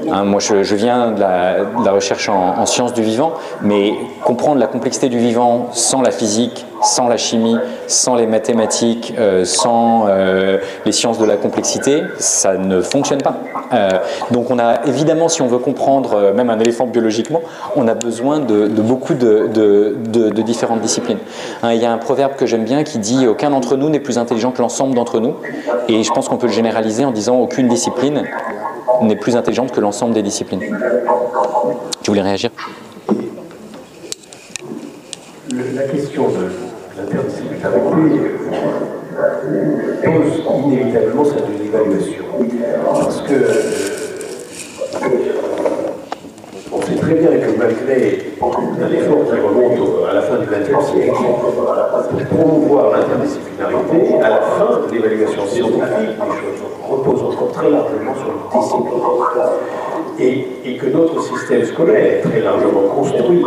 Moi je viens de la recherche en sciences du vivant, mais comprendre la complexité du vivant sans la physique, sans la chimie, sans les mathématiques, sans les sciences de la complexité, ça ne fonctionne pas. Donc on a évidemment, si on veut comprendre même un éléphant biologiquement, on a besoin de beaucoup de différentes disciplines. Il y a un proverbe que j'aime bien qui dit « Aucun d'entre nous n'est plus intelligent que l'ensemble d'entre nous ». Et je pense qu'on peut le généraliser en disant « Aucune discipline n'est plus intelligente que l'ensemble des disciplines ». Tu voulais réagir ? La question de l'interdisciplinarité pose inévitablement celle de l'évaluation. Parce que on sait très bien que malgré un effort qui remonte à la fin du XXe siècle, pour promouvoir l'interdisciplinarité, à la fin de l'évaluation scientifique, les choses reposent encore très largement sur le discipline. Et que notre système scolaire est très largement construit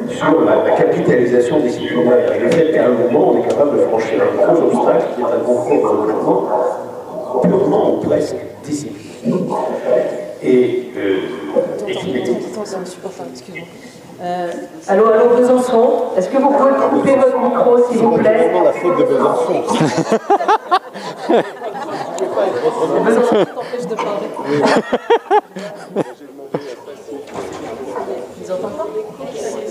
sur la capitalisation disciplinaire et le fait qu'à un moment on est capable de franchir un gros obstacle qui est un concours de développement purement ou presque disciplinaire. Allô, Besançon, est-ce que vous pouvez couper votre micro, s'il vous plaît? C'est la faute de Besançon. Besançon t'empêche de parler. Ils entendent pas?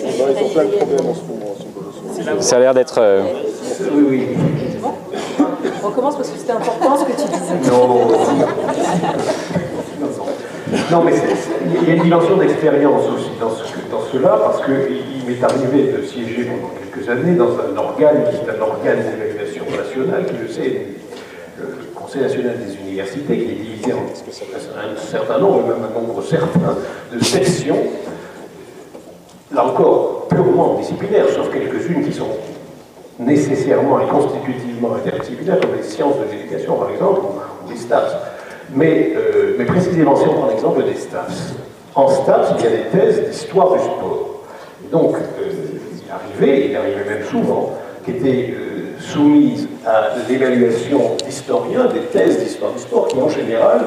Ils ont plein de problèmes en ce moment. Ça a l'air d'être... Oui, oui. C'est bon? On commence parce que c'était important ce que tu disais. Non, mais il y a une dimension d'expérience aussi dans cela, parce qu'il m'est arrivé de siéger pendant quelques années dans un organe qui est un organe d'évaluation nationale, qui le sait, le Conseil national des universités, qui est divisé en un certain nombre, même un nombre certain de sections, là encore purement disciplinaires, sauf quelques-unes qui sont nécessairement et constitutivement interdisciplinaires, comme les sciences de l'éducation par exemple, ou les stats. Mais précisément, si on prend l'exemple des stats, en stats, il y a des thèses d'histoire du sport. Donc, il arrivait même souvent, qui étaient soumises à l'évaluation d'historiens, des thèses d'histoire du sport, qui en général,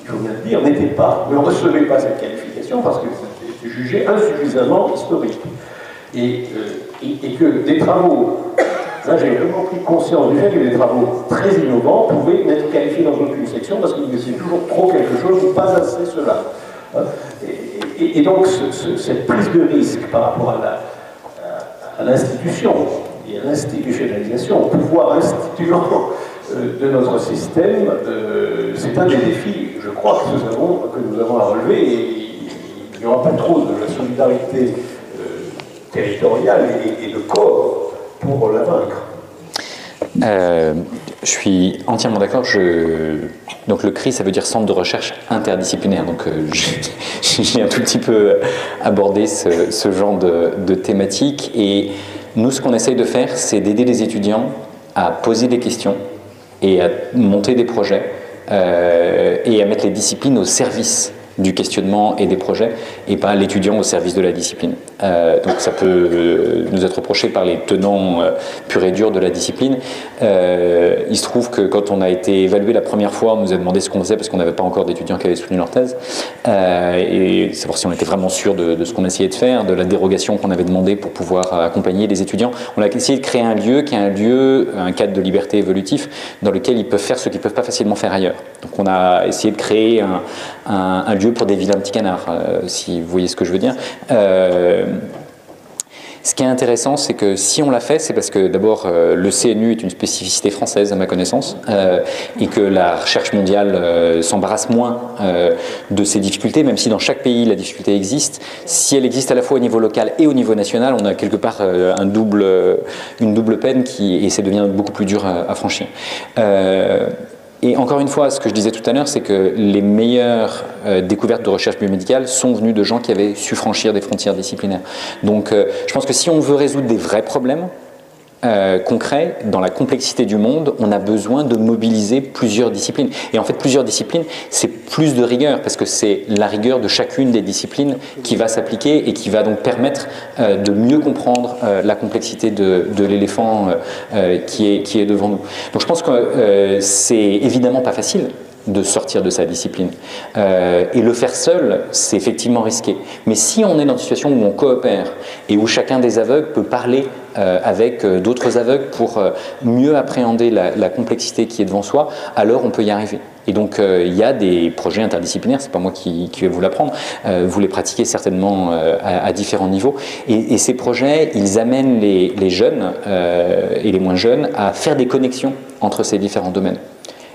il faut bien le dire, ne recevaient pas cette qualification parce que c'était jugé insuffisamment historique. Et que des travaux... Là, j'ai vraiment pris conscience du fait que des travaux très innovants pouvaient n'être qualifiés dans aucune section parce qu'il y avait toujours trop quelque chose ou pas assez cela. Et donc, cette prise de risque par rapport à l'institution et à l'institutionnalisation, au pouvoir instituant de notre système, c'est un des défis, je crois, que nous avons à relever. Et il n'y aura pas trop de la solidarité territoriale et de corps pour la vaincre. Je suis entièrement d'accord. Donc le CRI, ça veut dire Centre de recherche interdisciplinaire. Donc j'ai un tout petit peu abordé ce genre de thématique. Et nous, ce qu'on essaye de faire, c'est d'aider les étudiants à poser des questions et à monter des projets et à mettre les disciplines au service du questionnement et des projets, et pas l'étudiant au service de la discipline. Donc ça peut nous être reproché par les tenants purs et durs de la discipline. Il se trouve que quand on a été évalué la première fois, on nous a demandé ce qu'on faisait parce qu'on n'avait pas encore d'étudiants qui avaient soutenu leur thèse, et savoir si on était vraiment sûr de ce qu'on essayait de faire, de la dérogation qu'on avait demandé pour pouvoir accompagner les étudiants. On a essayé de créer un lieu qui est un cadre de liberté évolutif dans lequel ils peuvent faire ce qu'ils ne peuvent pas facilement faire ailleurs. Donc on a essayé de créer un lieu pour des vilains petits canards, si vous voyez ce que je veux dire. Ce qui est intéressant, c'est que si on l'a fait, c'est parce que d'abord le CNU est une spécificité française à ma connaissance et que la recherche mondiale s'embarrasse moins de ces difficultés, même si dans chaque pays la difficulté existe. Si elle existe à la fois au niveau local et au niveau national, on a quelque part une double peine et ça devient beaucoup plus dur à franchir. Et encore une fois, ce que je disais tout à l'heure, c'est que les meilleures découvertes de recherche biomédicale sont venues de gens qui avaient su franchir des frontières disciplinaires. Donc je pense que si on veut résoudre des vrais problèmes concrets, dans la complexité du monde, on a besoin de mobiliser plusieurs disciplines. Et en fait, plusieurs disciplines, c'est plus de rigueur, parce que c'est la rigueur de chacune des disciplines qui va s'appliquer et qui va donc permettre de mieux comprendre la complexité de l'éléphant qui est devant nous. Donc je pense que c'est évidemment pas facile de sortir de sa discipline. Et le faire seul, c'est effectivement risqué. Mais si on est dans une situation où on coopère et où chacun des aveugles peut parler avec d'autres aveugles pour mieux appréhender la complexité qui est devant soi, alors on peut y arriver. Et donc il y a des projets interdisciplinaires, c'est pas moi qui vais vous l'apprendre, vous les pratiquez certainement à différents niveaux. Et ces projets, ils amènent les jeunes et les moins jeunes à faire des connexions entre ces différents domaines.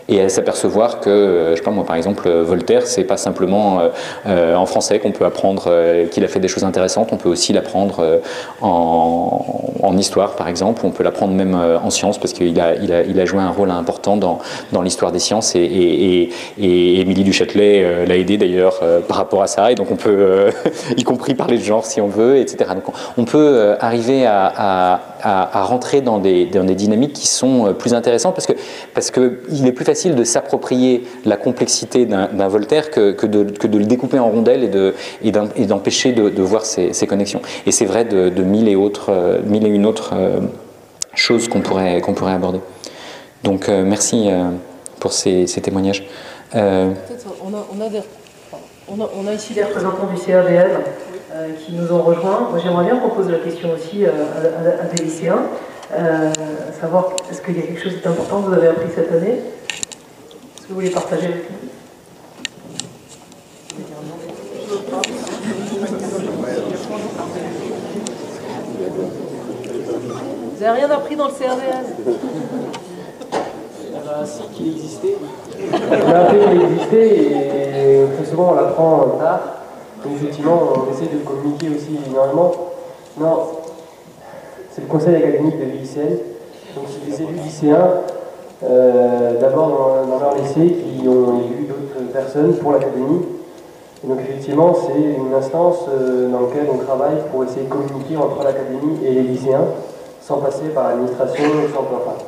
Et à s'apercevoir que, je sais pas moi, par exemple, Voltaire, c'est pas simplement en français qu'on peut apprendre qu'il a fait des choses intéressantes, on peut aussi l'apprendre en histoire, par exemple, on peut l'apprendre même en sciences, parce qu'il a joué un rôle important dans l'histoire des sciences, et Émilie du Châtelet l'a aidé d'ailleurs par rapport à ça, et donc on peut, y compris parler de genre si on veut, etc. Donc on peut arriver à rentrer dans des dynamiques qui sont plus intéressantes, parce que il est plus facile de s'approprier la complexité d'un Voltaire que de le découper en rondelles et d'empêcher de voir ces connexions. Et c'est vrai de mille et une autres choses qu'on pourrait aborder. Donc merci pour ces témoignages. Peut-être on a ici des représentants du CAVL qui nous ont rejoints. Moi, j'aimerais bien qu'on pose la question aussi à des lycéens, savoir est-ce qu'il y a quelque chose d'important que vous avez appris cette année. Est-ce que vous voulez partager avec nous? Vous n'avez rien appris dans le CRVL? Qu'il existait. On a appris qu'il existait et très souvent on l'apprend tard. Donc effectivement, on essaie de le communiquer aussi énormément. Non, c'est le conseil académique de l'UICN. Donc c'est des élus lycéens, d'abord dans leur lycée, qui ont élu d'autres personnes pour l'académie. Et donc effectivement, c'est une instance dans laquelle on travaille pour essayer de communiquer entre l'académie et les lycéens, sans passer par l'administration,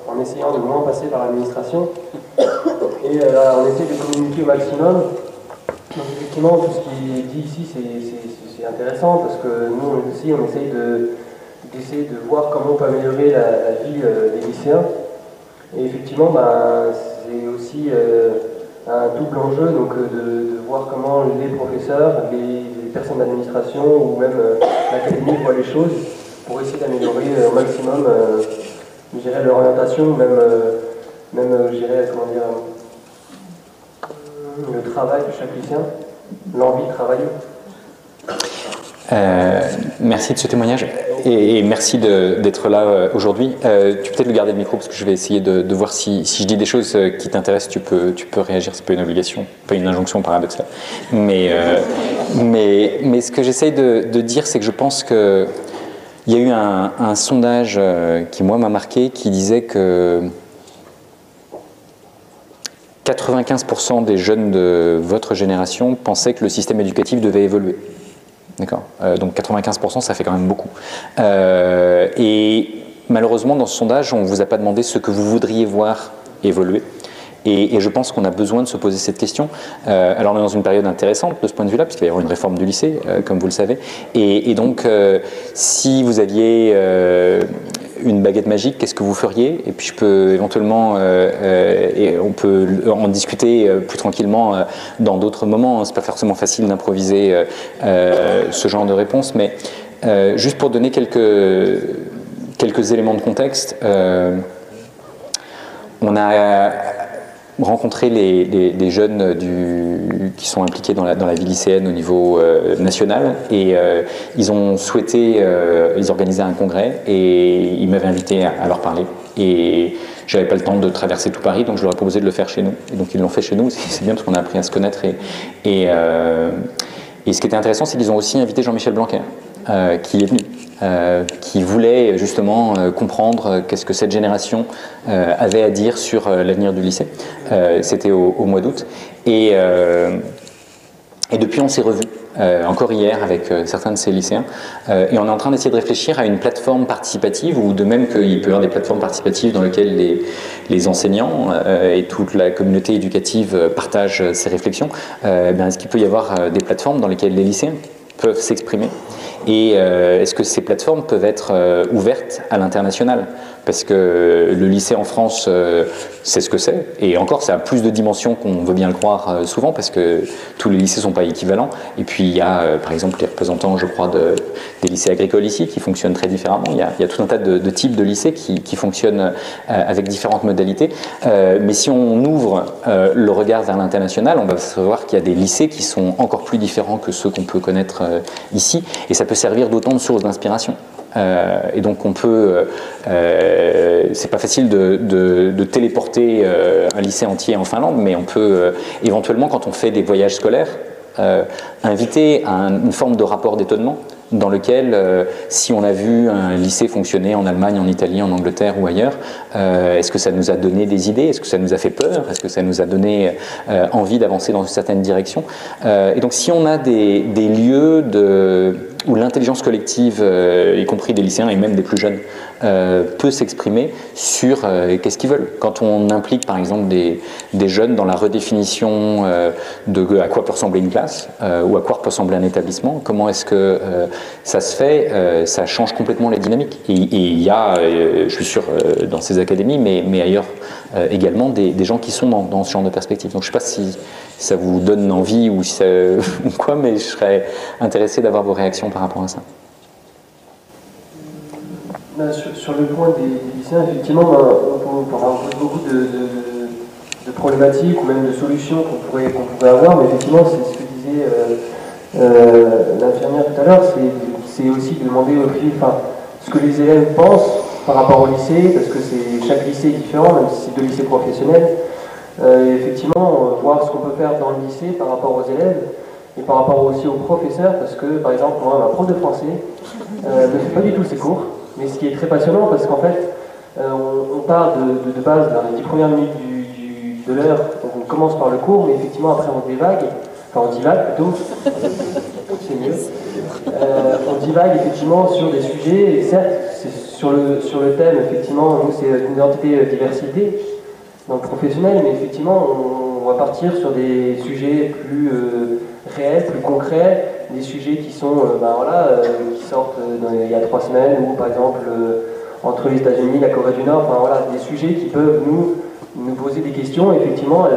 en essayant de moins passer par l'administration. Et on essaie de communiquer au maximum. Donc effectivement, tout ce qui est dit ici, c'est intéressant, parce que nous aussi, on essaye d'essayer de voir comment on peut améliorer la vie des lycéens. Et effectivement, c'est aussi un double enjeu, donc de voir comment les professeurs, les personnes d'administration ou même l'académie voient les choses pour essayer d'améliorer au maximum je dirais, l'orientation, même je dirais, comment dire, le travail de chaque lycéen, l'envie de travailler. Merci de ce témoignage et merci d'être là aujourd'hui. Tu peux peut-être le garder le micro parce que je vais essayer de voir si je dis des choses qui t'intéressent, tu peux réagir, c'est pas une obligation, pas une injonction paradoxale. Mais ce que j'essaye de dire, c'est que je pense que il y a eu un sondage qui moi m'a marqué, qui disait que 95% des jeunes de votre génération pensaient que le système éducatif devait évoluer. D'accord. Donc 95%, ça fait quand même beaucoup. Et malheureusement, dans ce sondage, on ne vous a pas demandé ce que vous voudriez voir évoluer. Et je pense qu'on a besoin de se poser cette question. Alors on est dans une période intéressante de ce point de vue-là, puisqu'il va y avoir une réforme du lycée, comme vous le savez. Et donc, si vous aviez une baguette magique, qu'est-ce que vous feriez? Et puis je peux éventuellement, et on peut en discuter plus tranquillement dans d'autres moments. C'est pas forcément facile d'improviser ce genre de réponse, mais juste pour donner quelques éléments de contexte, on a rencontré les jeunes qui sont impliqués dans la vie lycéenne au niveau national, et ils ont souhaité, ils organisaient un congrès et ils m'avaient invité à leur parler. Et j'avais pas le temps de traverser tout Paris, donc je leur ai proposé de le faire chez nous. Et donc ils l'ont fait chez nous, c'est bien parce qu'on a appris à se connaître. Et ce qui était intéressant, c'est qu'ils ont aussi invité Jean-Michel Blanquer, qui est venu. Qui voulait justement comprendre qu'est-ce que cette génération avait à dire sur l'avenir du lycée. C'était au mois d'août. Et depuis, on s'est revus, encore hier, avec certains de ces lycéens. Et on est en train d'essayer de réfléchir à une plateforme participative, ou de même qu'il peut y avoir des plateformes participatives dans lesquelles les enseignants et toute la communauté éducative partagent ces réflexions. Est-ce qu'il peut y avoir des plateformes dans lesquelles les lycéens peuvent s'exprimer? Et est-ce que ces plateformes peuvent être ouvertes à l'international? Parce que le lycée en France, c'est ce que c'est. Et encore, ça a plus de dimensions qu'on veut bien le croire souvent, parce que tous les lycées ne sont pas équivalents. Et puis, il y a, par exemple, les représentants, je crois, des lycées agricoles ici, qui fonctionnent très différemment. Il y a tout un tas de types de lycées qui fonctionnent avec différentes modalités. Mais si on ouvre le regard vers l'international, on va savoir qu'il y a des lycées qui sont encore plus différents que ceux qu'on peut connaître ici. Et ça peut servir d'autant de sources d'inspiration. Et donc on peut, c'est pas facile de téléporter un lycée entier en Finlande, mais on peut éventuellement, quand on fait des voyages scolaires, inviter à une forme de rapport d'étonnement dans lequel, si on a vu un lycée fonctionner en Allemagne, en Italie, en Angleterre ou ailleurs, est-ce que ça nous a donné des idées? Est-ce que ça nous a fait peur? Est-ce que ça nous a donné envie d'avancer dans une certaine direction? Et donc si on a des lieux où l'intelligence collective, y compris des lycéens et même des plus jeunes, peut s'exprimer sur qu'est-ce qu'ils veulent. Quand on implique par exemple des jeunes dans la redéfinition de à quoi peut ressembler une classe ou à quoi peut ressembler un établissement, comment est-ce que ça se fait, ça change complètement les dynamiques. Et il y a, je suis sûr, dans ces académies, mais ailleurs également, des gens qui sont dans ce genre de perspective. Donc je ne sais pas si ça vous donne envie ou quoi, mais je serais intéressé d'avoir vos réactions par rapport à ça. Sur le point des lycéens, effectivement, on pose beaucoup de problématiques ou même de solutions qu'on pourrait avoir, mais effectivement, c'est ce que disait l'infirmière tout à l'heure, c'est aussi de demander ce que les élèves pensent par rapport au lycée, parce que chaque lycée est différent, même si c'est 2 lycées professionnels. Effectivement, voir ce qu'on peut faire dans le lycée par rapport aux élèves et par rapport aussi aux professeurs, parce que par exemple, moi, ma prof de français ne fait pas du tout ses cours, mais ce qui est très passionnant, parce qu'en fait, on part de base dans les 10 premières minutes de l'heure, donc on commence par le cours, mais effectivement après on divague plutôt, c'est mieux. On divague effectivement sur des sujets, et certes, c'est sur le thème, effectivement, nous c'est une identité diversité, donc professionnelle, mais effectivement on va partir sur des sujets plus réels, plus concrets, des sujets qui sont, qui sortent il y a 3 semaines, ou par exemple entre les États-Unis, la Corée du Nord, des sujets qui peuvent nous poser des questions. Et effectivement,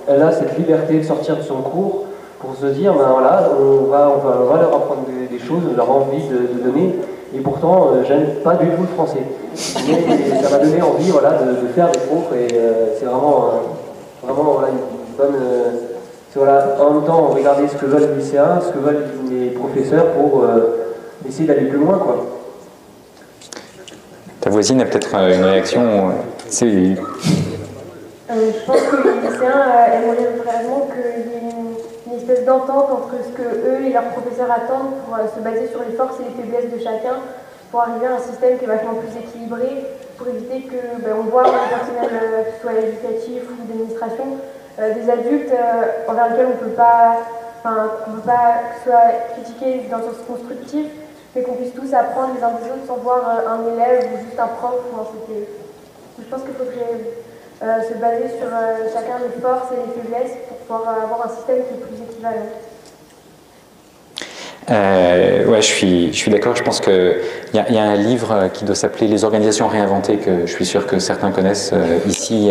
elle a cette liberté de sortir de son cours pour se dire, on va leur apprendre des choses, leur envie de donner. Et pourtant, j'aime pas du tout le français. Mais ça m'a donné envie de faire des cours, et c'est vraiment une bonne... en même temps, regarder ce que veulent les lycéens, ce que veulent les professeurs pour essayer d'aller plus loin, quoi. Ta voisine a peut-être une réaction. Je pense que les lycéens aimeraient vraiment qu'il y ait une espèce d'entente entre ce que eux et leurs professeurs attendent pour se baser sur les forces et les faiblesses de chacun, pour arriver à un système qui est vachement plus équilibré, pour éviter on voit dans le personnel, que ce soit éducatif ou d'administration, des adultes envers lesquels on ne peut pas que ce soit critiqué dans le sens constructif, mais qu'on puisse tous apprendre les uns des autres sans voir un élève ou juste un prof. Je pense qu'il faudrait se baser sur chacun les forces et les faiblesses pour pouvoir avoir un système qui est plus équivalent. Ouais, je suis d'accord. Je pense qu'il y a un livre qui doit s'appeler Les organisations réinventées, que je suis sûr que certains connaissent ici,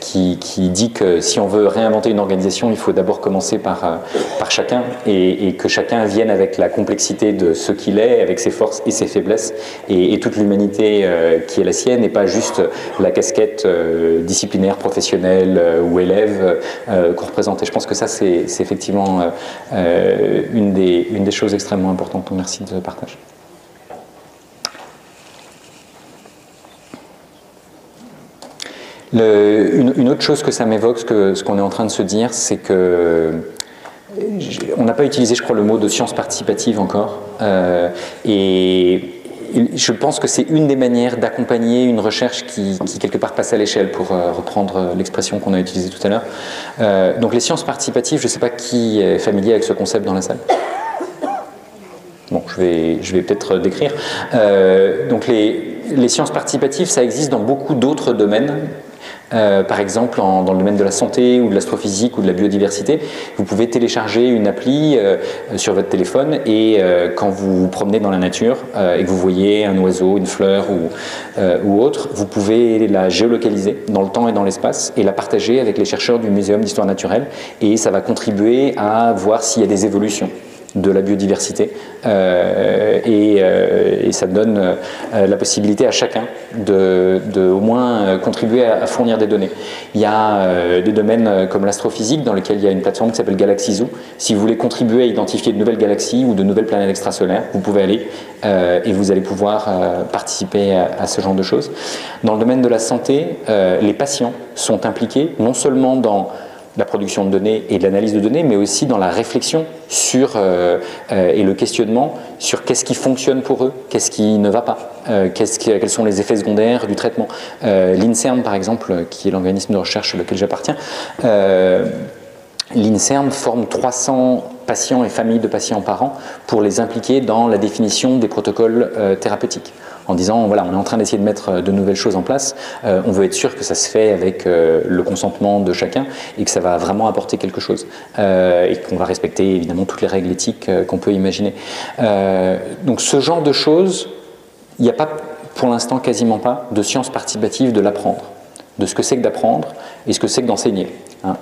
qui dit que si on veut réinventer une organisation, il faut d'abord commencer par chacun et que chacun vienne avec la complexité de ce qu'il est, avec ses forces et ses faiblesses et toute l'humanité qui est la sienne et pas juste la casquette disciplinaire, professionnelle ou élève qu'on représente. Et je pense que ça, c'est effectivement une des choses extrêmement importantes. Donc, merci de ce partage. Une autre chose que ça m'évoque, ce qu'on est en train de se dire, c'est que on n'a pas utilisé, je crois, le mot de science participative encore. Et je pense que c'est une des manières d'accompagner une recherche qui quelque part passe à l'échelle, pour reprendre l'expression qu'on a utilisée tout à l'heure. Donc les sciences participatives, je ne sais pas qui est familier avec ce concept dans la salle. Bon, je vais peut-être décrire. Donc les sciences participatives, ça existe dans beaucoup d'autres domaines. Par exemple, dans le domaine de la santé ou de l'astrophysique ou de la biodiversité, vous pouvez télécharger une appli sur votre téléphone et quand vous vous promenez dans la nature et que vous voyez un oiseau, une fleur ou autre, vous pouvez la géolocaliser dans le temps et dans l'espace et la partager avec les chercheurs du Muséum d'histoire naturelle et ça va contribuer à voir s'il y a des évolutions de la biodiversité et ça donne la possibilité à chacun de au moins contribuer à fournir des données. Il y a des domaines comme l'astrophysique dans lesquels il y a une plateforme qui s'appelle Galaxy Zoo. Si vous voulez contribuer à identifier de nouvelles galaxies ou de nouvelles planètes extrasolaires, vous pouvez aller et vous allez pouvoir participer à ce genre de choses. Dans le domaine de la santé, les patients sont impliqués non seulement dans la production de données et de l'analyse de données, mais aussi dans la réflexion sur, et le questionnement sur qu'est-ce qui fonctionne pour eux, qu'est-ce qui ne va pas, quels sont les effets secondaires du traitement. L'INSERM, par exemple, qui est l'organisme de recherche auquel j'appartiens, l'INSERM forme 300 patients et familles de patients par an pour les impliquer dans la définition des protocoles thérapeutiques. En disant, voilà, on est en train d'essayer de mettre de nouvelles choses en place, on veut être sûr que ça se fait avec le consentement de chacun et que ça va vraiment apporter quelque chose. Et qu'on va respecter évidemment toutes les règles éthiques qu'on peut imaginer. Donc ce genre de choses, il n'y a pas, pour l'instant quasiment pas, de science participative de l'apprendre, de ce que c'est que d'apprendre et ce que c'est que d'enseigner. Hein.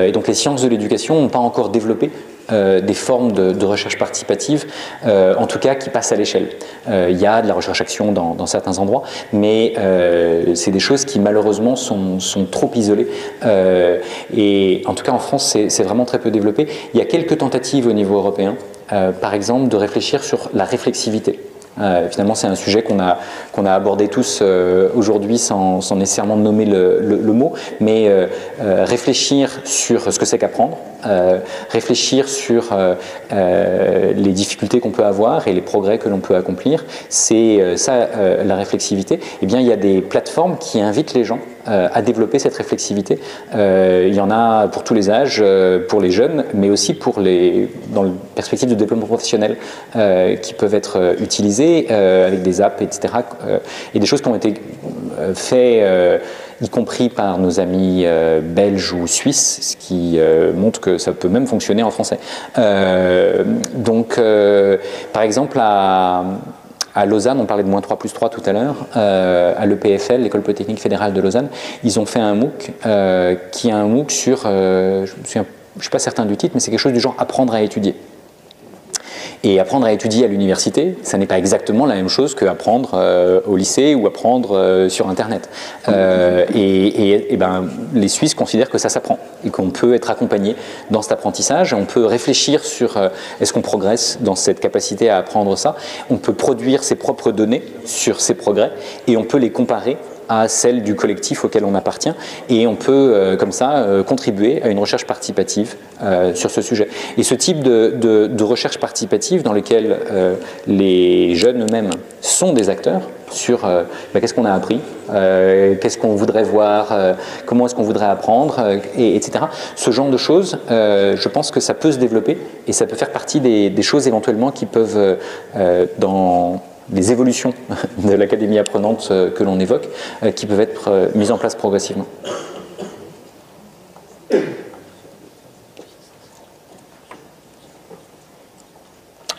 Et donc les sciences de l'éducation n'ont pas encore développé des formes de recherche participative, en tout cas qui passent à l'échelle. Il y a de la recherche-action dans certains endroits, mais c'est des choses qui malheureusement sont trop isolées. Et en tout cas en France, c'est vraiment très peu développé. Il y a quelques tentatives au niveau européen, par exemple de réfléchir sur la réflexivité. Finalement, c'est un sujet qu'on a abordé tous aujourd'hui sans nécessairement nommer le mot, mais réfléchir sur ce que c'est qu'apprendre, réfléchir sur les difficultés qu'on peut avoir et les progrès que l'on peut accomplir, c'est ça la réflexivité. Eh bien, il y a des plateformes qui invitent les gens à développer cette réflexivité. Il y en a pour tous les âges, pour les jeunes, mais aussi dans la perspective de développement professionnel qui peuvent être utilisées avec des apps, etc. Et des choses qui ont été faites, y compris par nos amis belges ou suisses, ce qui montre que ça peut même fonctionner en français. Donc, par exemple, à Lausanne, on parlait de -3+3 tout à l'heure, à l'EPFL, l'École Polytechnique Fédérale de Lausanne, ils ont fait un MOOC qui est un MOOC sur, je ne suis pas certain du titre, mais c'est quelque chose du genre apprendre à étudier. Et apprendre à étudier à l'université, ça n'est pas exactement la même chose qu'apprendre au lycée ou apprendre sur Internet. Et ben, les Suisses considèrent que ça s'apprend et qu'on peut être accompagné dans cet apprentissage. On peut réfléchir sur est-ce qu'on progresse dans cette capacité à apprendre ça. On peut produire ses propres données sur ces progrès et on peut les comparer à celle du collectif auquel on appartient et on peut comme ça contribuer à une recherche participative sur ce sujet. Et ce type de recherche participative dans lequel les jeunes eux-mêmes sont des acteurs sur qu'est-ce qu'on a appris, qu'est-ce qu'on voudrait voir, comment est-ce qu'on voudrait apprendre, etc. Ce genre de choses, je pense que ça peut se développer et ça peut faire partie des choses éventuellement qui peuvent, dans les évolutions de l'académie apprenante que l'on évoque, qui peuvent être mises en place progressivement.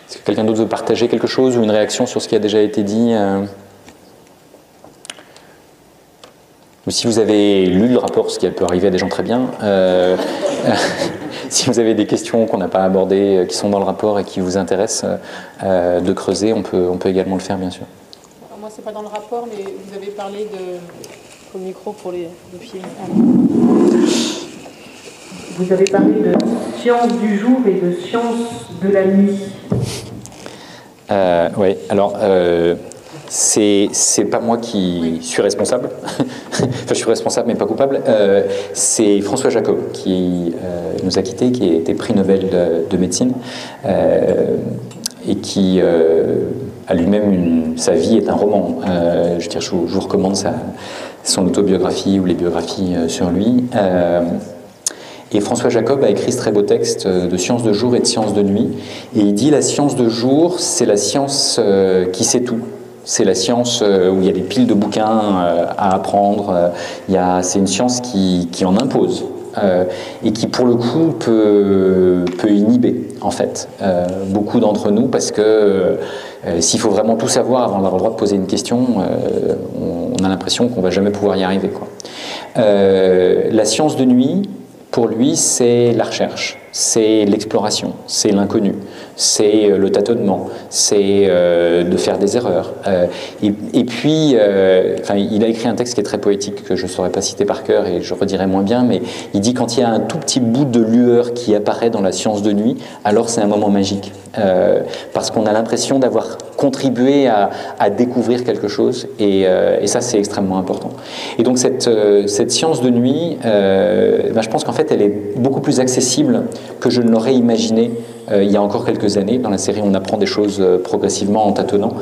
Est-ce que partager quelque chose ou une réaction sur ce qui a déjà été dit ou si vous avez lu le rapport, ce qui peut arriver à des gens très bien, si vous avez des questions qu'on n'a pas abordées, qui sont dans le rapport et qui vous intéressent de creuser, on peut également le faire, bien sûr. Alors moi, c'est pas dans le rapport, mais vous avez parlé au micro pour les filles. Vous avez parlé de science du jour et de science de la nuit. Oui, alors c'est pas moi qui suis responsable, enfin je suis responsable mais pas coupable, c'est François Jacob qui nous a quittés, qui a été prix Nobel de médecine et qui a lui-même, sa vie est un roman. Je vous recommande son autobiographie ou les biographies sur lui. Et François Jacob a écrit ce très beau texte de science de jour et de science de nuit. Et il dit la science de jour, c'est la science qui sait tout. C'est la science où il y a des piles de bouquins à apprendre. C'est une science qui en impose et qui, pour le coup, peut inhiber, en fait, beaucoup d'entre nous, parce que s'il faut vraiment tout savoir avant d'avoir le droit de poser une question, on a l'impression qu'on ne va jamais pouvoir y arriver, quoi. La science de nuit, pour lui, c'est la recherche, c'est l'exploration, c'est l'inconnu, c'est le tâtonnement, c'est de faire des erreurs. Et puis, il a écrit un texte qui est très poétique, que je ne saurais pas citer par cœur et je redirai moins bien, mais il dit quand il y a un tout petit bout de lueur qui apparaît dans la science de nuit, alors c'est un moment magique. Parce qu'on a l'impression d'avoir contribué à découvrir quelque chose, et ça c'est extrêmement important. Et donc cette science de nuit, je pense qu'en fait elle est beaucoup plus accessible que je ne l'aurais imaginé il y a encore quelques années. Dans la série on apprend des choses progressivement en tâtonnant.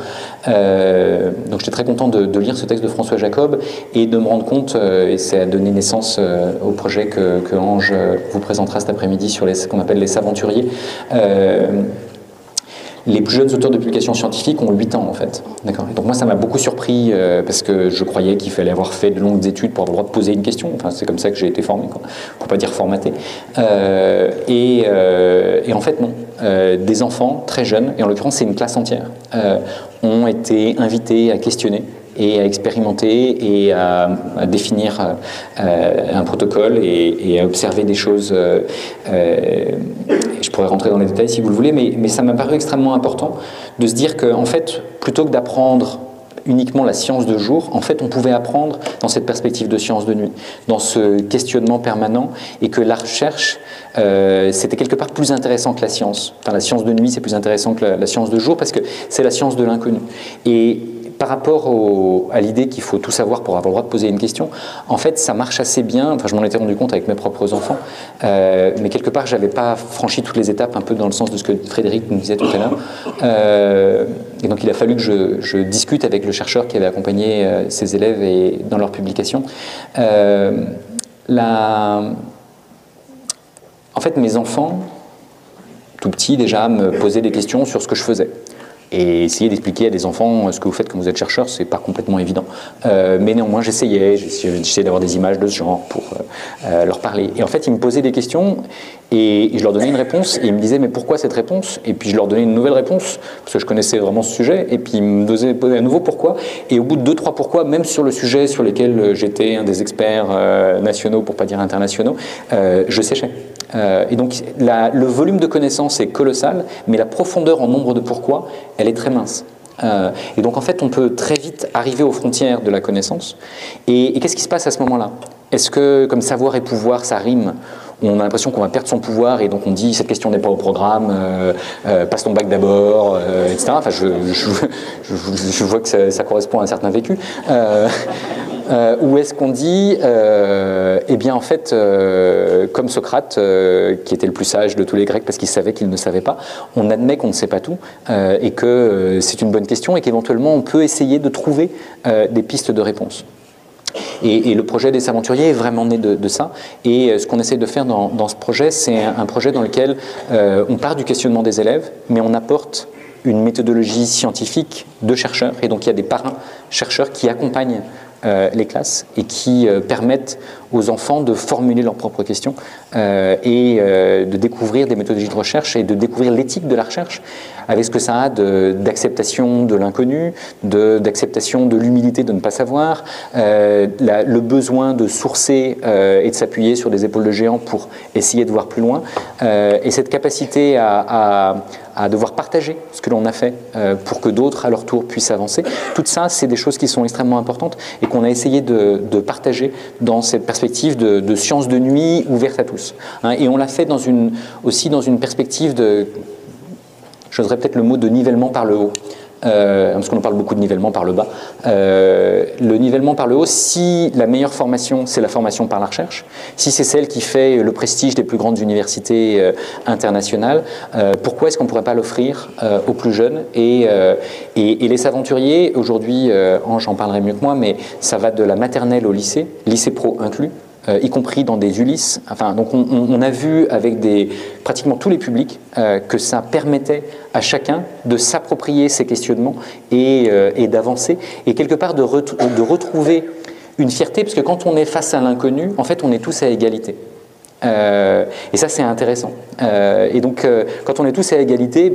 Donc j'étais très content de lire ce texte de François Jacob et de me rendre compte, et ça a donné naissance au projet que Ange vous présentera cet après-midi sur ce qu'on appelle les saventuriers. Les plus jeunes auteurs de publications scientifiques ont 8 ans en fait. D'accord. Donc moi ça m'a beaucoup surpris parce que je croyais qu'il fallait avoir fait de longues études pour avoir le droit de poser une question. Enfin c'est comme ça que j'ai été formé, quoi. Pour pas dire formaté. Et en fait non. Des enfants très jeunes, et en l'occurrence c'est une classe entière, ont été invités à questionner et à expérimenter et à définir un protocole et à observer des choses. Je pourrais rentrer dans les détails si vous le voulez, mais ça m'a paru extrêmement important de se dire qu'en fait, plutôt que d'apprendre uniquement la science de jour, en fait, on pouvait apprendre dans cette perspective de science de nuit, dans ce questionnement permanent, et que la recherche, c'était quelque part plus intéressant que la science. Enfin, la science de nuit, c'est plus intéressant que la science de jour, parce que c'est la science de l'inconnu. Et par rapport à l'idée qu'il faut tout savoir pour avoir le droit de poser une question, en fait, ça marche assez bien. Enfin, je m'en étais rendu compte avec mes propres enfants, mais quelque part, je n'avais pas franchi toutes les étapes, un peu dans le sens de ce que Frédéric nous disait tout à l'heure. Et donc, il a fallu que je discute avec le chercheur qui avait accompagné ses élèves et dans leur publication. En fait, mes enfants, tout petits déjà, me posaient des questions sur ce que je faisais. Et essayer d'expliquer à des enfants ce que vous faites quand vous êtes chercheur, c'est pas complètement évident. Mais néanmoins, j'essayais d'avoir des images de ce genre pour leur parler. Et en fait, ils me posaient des questions et je leur donnais une réponse et ils me disaient mais pourquoi cette réponse? Et puis je leur donnais une nouvelle réponse parce que je connaissais vraiment ce sujet et puis ils me posaient à nouveau pourquoi. Et au bout de 2-3 pourquoi, même sur le sujet sur lesquels j'étais un des experts nationaux, pour pas dire internationaux, je séchais. Et donc le volume de connaissances est colossal, mais la profondeur en nombre de pourquoi, elle est très mince. Et donc en fait on peut très vite arriver aux frontières de la connaissance. Et qu'est-ce qui se passe à ce moment-là? Est-ce que comme savoir et pouvoir ça rime? On a l'impression qu'on va perdre son pouvoir et donc on dit cette question n'est pas au programme, passe ton bac d'abord, etc. Enfin, je vois que ça correspond à un certain vécu. Ou est-ce qu'on dit, eh bien en fait, comme Socrate, qui était le plus sage de tous les Grecs parce qu'il savait qu'il ne savait pas, on admet qu'on ne sait pas tout et que c'est une bonne question et qu'éventuellement on peut essayer de trouver des pistes de réponse. Et le projet des Saventuriers est vraiment né de ça. Et ce qu'on essaie de faire dans ce projet, c'est un projet dans lequel on part du questionnement des élèves, mais on apporte une méthodologie scientifique de chercheurs. Et donc il y a des parrains chercheurs qui accompagnent les classes et qui permettent aux enfants de formuler leurs propres questions et de découvrir des méthodologies de recherche et de découvrir l'éthique de la recherche avec ce que ça a d'acceptation de l'inconnu, d'acceptation de l'humilité de ne pas savoir, le besoin de sourcer et de s'appuyer sur des épaules de géants pour essayer de voir plus loin, et cette capacité à devoir partager ce que l'on a fait pour que d'autres, à leur tour, puissent avancer. Tout ça, c'est des choses qui sont extrêmement importantes et qu'on a essayé de partager dans cette perspective de science de nuit ouverte à tous. Et on l'a fait aussi dans une perspective j'oserais peut-être le mot de nivellement par le haut. Parce qu'on parle beaucoup de nivellement par le bas. Le nivellement par le haut, si la meilleure formation, c'est la formation par la recherche, si c'est celle qui fait le prestige des plus grandes universités internationales, pourquoi est-ce qu'on ne pourrait pas l'offrir aux plus jeunes et les s'aventuriers, aujourd'hui, Ange en parlerait mieux que moi, mais ça va de la maternelle au lycée pro inclus, y compris dans des Ulysses. Enfin, donc on a vu avec pratiquement tous les publics que ça permettait à chacun de s'approprier ces questionnements et d'avancer, et quelque part de retrouver une fierté, parce que quand on est face à l'inconnu, en fait, on est tous à égalité. Et ça, c'est intéressant. Et donc, quand on est tous à égalité,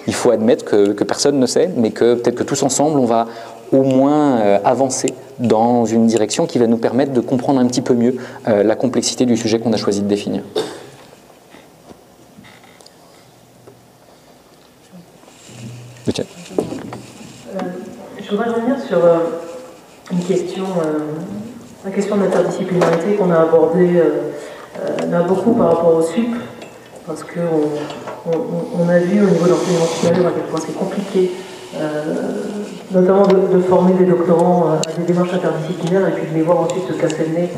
il faut admettre que personne ne sait, mais que peut-être que tous ensemble, on va au moins avancer dans une direction qui va nous permettre de comprendre un petit peu mieux la complexité du sujet qu'on a choisi de définir. Okay. Je voudrais revenir sur une question, la question d'interdisciplinarité qu'on a abordée beaucoup par rapport au SUP, parce qu'on a vu au niveau de l'enseignement supérieur à quel point c'est compliqué, notamment de former des doctorants à des démarches interdisciplinaires et puis de les voir ensuite se casser le nez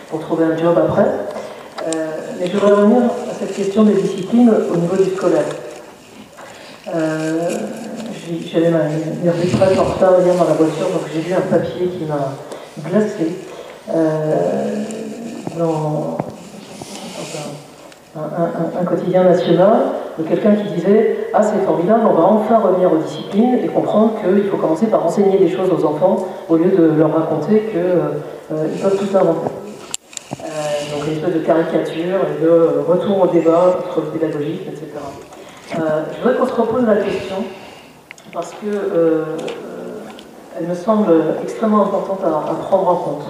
pour trouver un job après. Mais je voudrais revenir à cette question des disciplines au niveau du scolaire. J'avais une revue de presse en retard hier dans la voiture, donc j'ai lu un papier qui m'a glacé dans un quotidien national de quelqu'un qui disait « Ah, c'est formidable, on va enfin revenir aux disciplines et comprendre qu'il faut commencer par enseigner des choses aux enfants au lieu de leur raconter qu'ils peuvent tout inventer. » Donc une espèce de caricature et de retour au débat contre le pédagogisme, etc. Je voudrais qu'on se repose la question parce que elle me semble extrêmement importante à prendre en compte.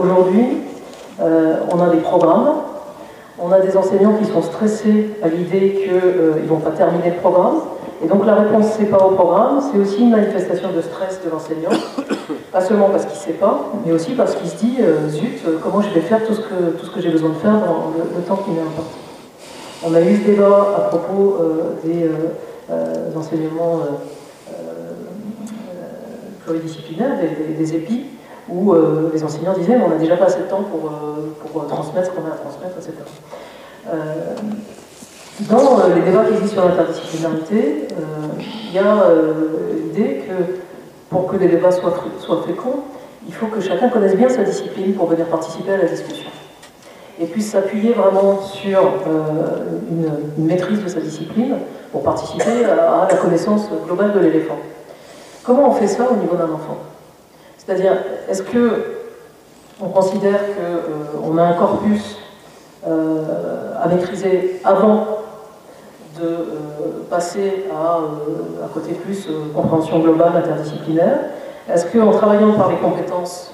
Aujourd'hui, on a des programmes, on a des enseignants qui sont stressés à l'idée qu'ils ne vont pas terminer le programme, et donc la réponse c'est pas au programme, c'est aussi une manifestation de stress de l'enseignant, pas seulement parce qu'il ne sait pas, mais aussi parce qu'il se dit zut, comment je vais faire tout ce que j'ai besoin de faire dans le temps qui m'est imparti. On a eu ce débat à propos des enseignements pluridisciplinaires, des EPI, où les enseignants disaient on n'a déjà pas assez de temps pour transmettre ce qu'on a à transmettre, etc. Dans les débats qui existent sur l'interdisciplinarité, il y a l'idée que pour que les débats soient féconds, il faut que chacun connaisse bien sa discipline pour venir participer à la discussion. Et puisse s'appuyer vraiment sur une maîtrise de sa discipline pour participer à la connaissance globale de l'éléphant. Comment on fait ça au niveau d'un enfant? C'est-à-dire, est-ce qu'on considère qu'on a un corpus à maîtriser avant de passer à côté plus compréhension globale, interdisciplinaire? Est-ce qu'en travaillant par les compétences,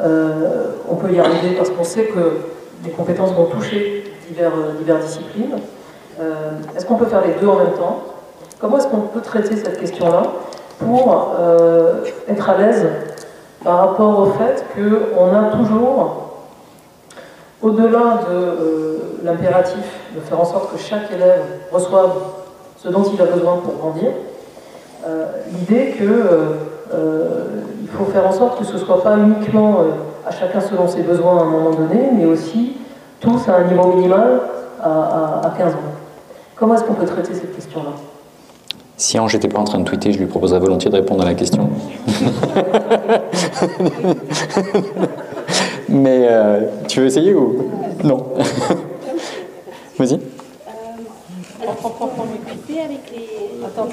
on peut y arriver parce qu'on sait que les compétences vont toucher diverses disciplines? Est-ce qu'on peut faire les deux en même temps? Comment est-ce qu'on peut traiter cette question-là pour être à l'aise par rapport au fait qu'on a toujours, au-delà de l'impératif de faire en sorte que chaque élève reçoive ce dont il a besoin pour grandir, l'idée qu'il faut faire en sorte que ce ne soit pas uniquement à chacun selon ses besoins à un moment donné, mais aussi tous à un niveau minimal à 15 ans. Comment est-ce qu'on peut traiter cette question-là? Si Ange n'était pas en train de tweeter, je lui proposerais volontiers de répondre à la question. Mais tu veux essayer ou non? Vas-y. Alors, on m'écouter avec les... Attends.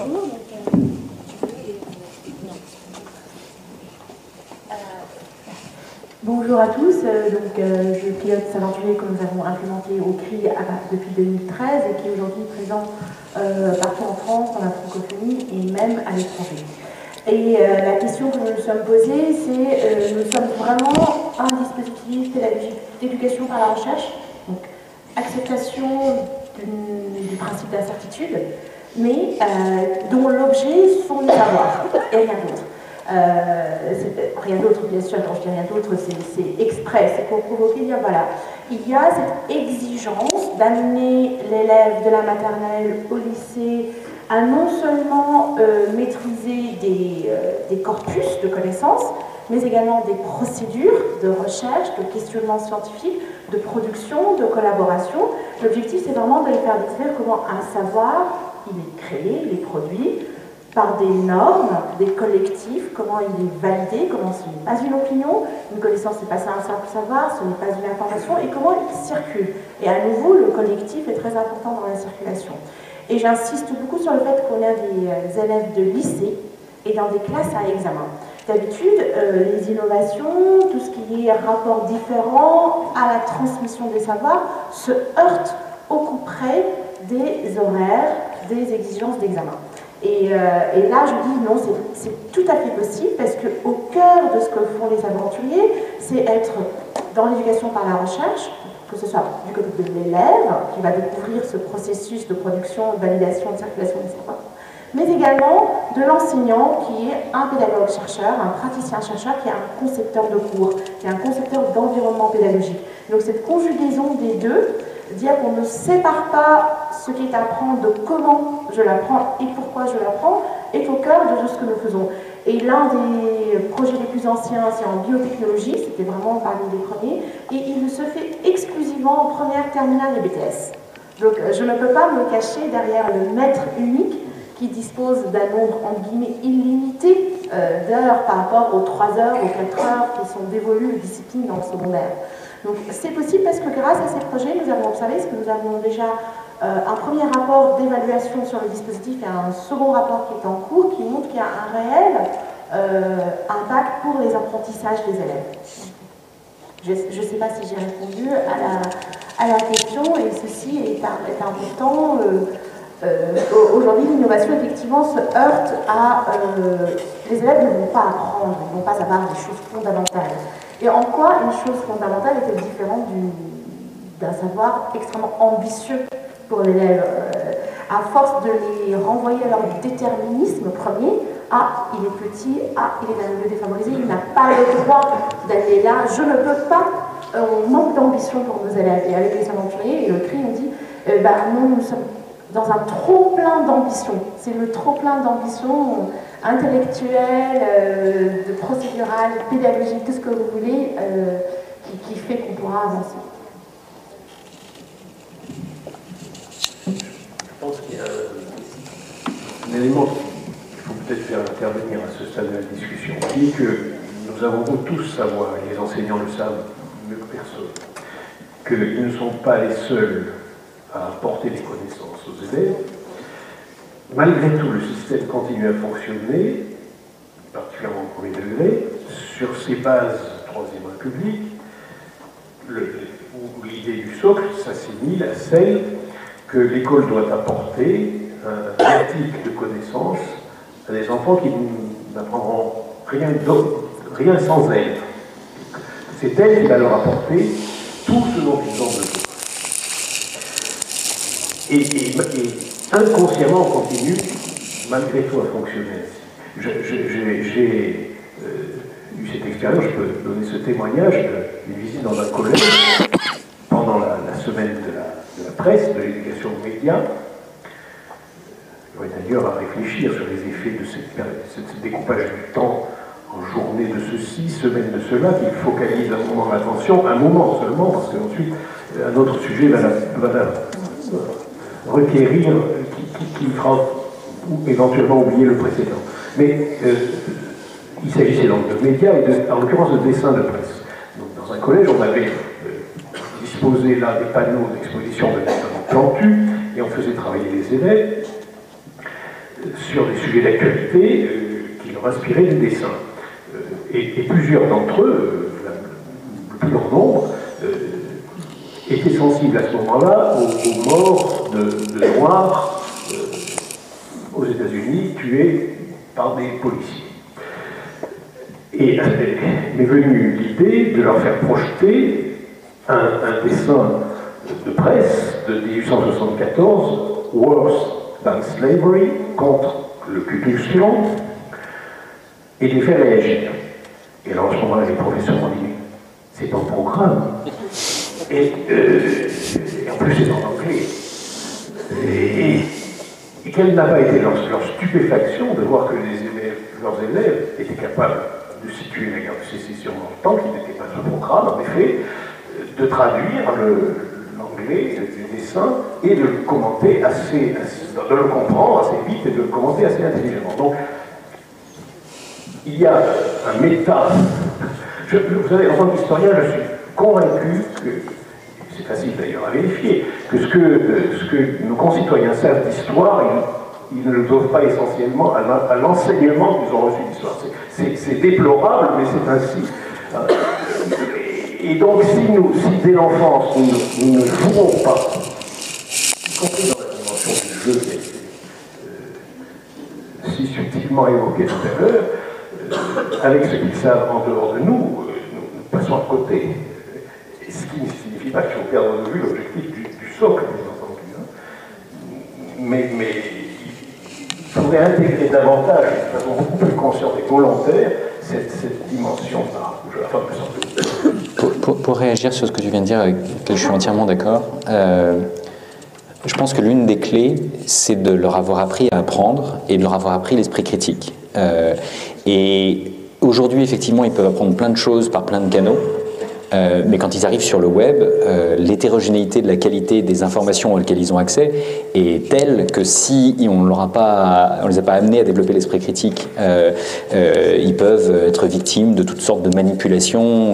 Bonjour à tous, je pilote Saventurier que nous avons implémenté au CRI depuis 2013 et qui est aujourd'hui présent partout en France, dans la francophonie et même à l'étranger. Et la question que nous nous sommes posée, c'est nous sommes vraiment un dispositif pédagogique d'éducation par la recherche, donc acceptation du principe d'incertitude, mais dont l'objet sont les savoirs et rien d'autre. Rien d'autre, bien sûr, quand je dis rien d'autre, c'est exprès, c'est pour provoquer, dire voilà, il y a cette exigence d'amener l'élève de la maternelle au lycée à non seulement maîtriser des corpus de connaissances, mais également des procédures de recherche, de questionnement scientifique, de production, de collaboration. L'objectif, c'est vraiment de les faire découvrir comment un savoir, il est créé, il est produit, par des normes, des collectifs, comment il est validé, comment ce n'est pas une opinion, une connaissance n'est pas un simple savoir, ce n'est pas une information, et comment il circule. Et à nouveau, le collectif est très important dans la circulation. Et j'insiste beaucoup sur le fait qu'on a des élèves de lycée et dans des classes à examen. D'habitude, les innovations, tout ce qui est rapport différent à la transmission des savoirs, se heurtent au coup près des horaires, des exigences d'examen. Et là, je dis non, c'est tout à fait possible parce qu'au cœur de ce que font les aventuriers, c'est être dans l'éducation par la recherche, que ce soit du côté de l'élève qui va découvrir ce processus de production, de validation, de circulation des savoirs, mais également de l'enseignant qui est un pédagogue-chercheur, un praticien-chercheur qui est un concepteur de cours, qui est un concepteur d'environnement pédagogique. Donc cette conjugaison des deux, dire qu'on ne sépare pas ce qui est à apprendre de comment je l'apprends et pourquoi je l'apprends, est au cœur de ce que nous faisons. Et l'un des projets les plus anciens, c'est en biotechnologie, c'était vraiment parmi les premiers, et il se fait exclusivement en première, terminale et BTS. Donc je ne peux pas me cacher derrière le maître unique qui dispose d'un nombre, entre guillemets, illimité d'heures par rapport aux 3 heures, aux 4 heures qui sont dévolues aux disciplines dans le secondaire. Donc c'est possible parce que grâce à ces projets, nous avons observé ce que nous avons déjà un premier rapport d'évaluation sur le dispositif et un second rapport qui est en cours qui montre qu'il y a un réel impact pour les apprentissages des élèves. Je ne sais pas si j'ai répondu à la question et ceci est important. Aujourd'hui, l'innovation effectivement se heurte à... les élèves ne vont pas apprendre, ils ne vont pas savoir des choses fondamentales. Et en quoi une chose fondamentale est-elle différente d'un savoir extrêmement ambitieux pour l'élève à force de les renvoyer à leur déterminisme premier, ah, il est petit, ah, il est dans un milieu défavorisé, il n'a pas le droit d'aller là, je ne peux pas, on manque d'ambition pour nos élèves. Et avec les aventuriers et le CRI, on dit, non, nous sommes dans un trop-plein d'ambition. C'est le trop-plein d'ambition intellectuelle, de procédurale, pédagogique, tout ce que vous voulez, qui fait qu'on pourra avancer. Je pense qu'il y a un élément qu'il faut peut-être faire intervenir à ce stade de la discussion, qui est que nous avons tous savoir, et les enseignants le savent mieux que personne, qu'ils ne sont pas les seuls à apporter des connaissances aux élèves. Malgré tout, le système continue à fonctionner, particulièrement au premier degré, sur ses bases Troisième République, où l'idée du socle s'assimile à celle que l'école doit apporter un viatique de connaissances à des enfants qui n'apprendront rien sans elle. C'est elle qui va leur apporter tout ce dont ils ont besoin. Et inconsciemment, on continue, malgré tout, à fonctionner ainsi. J'ai eu cette expérience, je peux donner ce témoignage d'une visite dans un collège pendant la semaine de la presse, de l'éducation aux médias. J'aurais d'ailleurs à réfléchir sur les effets de ce découpage du temps en journée de ceci, semaine de cela, qui focalise un moment l'attention, un moment seulement, parce qu'ensuite, un autre sujet va requérir, qui fera ou éventuellement oublier le précédent. Mais il s'agissait donc de médias et en l'occurrence de dessins de presse. Donc, dans un collège, on avait disposé là des panneaux d'exposition de dessins plantus et on faisait travailler les élèves sur des sujets d'actualité qui leur inspiraient du dessin. Et plusieurs d'entre eux, plus grand nombre, étaient sensibles à ce moment-là aux morts de Noirs aux États-Unis tués par des policiers. Et m'est venue l'idée de leur faire projeter un dessin de presse de 1874, Worse than Slavery, contre le Ku Klux Klan, et les faire réagir. Et alors à ce moment-là, les professeurs m'ont dit, c'est en programme. Et en plus, c'est en anglais. Et quelle n'a pas été leur stupéfaction de voir que leurs élèves étaient capables de situer la guerre de sécession dans le temps, qui n'était pas un programme, en effet, de traduire l'anglais du dessin et de le commenter de le comprendre assez vite et de le commenter assez intelligemment. Donc, il y a un méta. Vous savez, en tant qu'historien, je suis convaincu que, c'est facile d'ailleurs à vérifier, que ce que nos concitoyens savent d'histoire, ils ne le doivent pas essentiellement à l'enseignement qu'ils ont reçu d'histoire. C'est déplorable, mais c'est ainsi. Et donc, si dès l'enfance, nous ne jouons pas, y compris dans la dimension du jeu qui a été si subtilement évoqué tout à l'heure, avec ce qu'ils savent en dehors de nous, nous passons à côté. Ce qui ne signifie pas qu'il faut perdre de vue l'objectif du socle, bien entendu. Hein. Mais il faudrait intégrer davantage, de façon beaucoup plus consciente et volontaire, cette dimension-là. Pour réagir sur ce que tu viens de dire, avec lequel je suis entièrement d'accord, je pense que l'une des clés, c'est de leur avoir appris à apprendre et de leur avoir appris l'esprit critique. Et aujourd'hui, effectivement, ils peuvent apprendre plein de choses par plein de canaux. Mais quand ils arrivent sur le web, l'hétérogénéité de la qualité des informations auxquelles ils ont accès est telle que si on ne les a pas amenés à développer l'esprit critique, ils peuvent être victimes de toutes sortes de manipulations,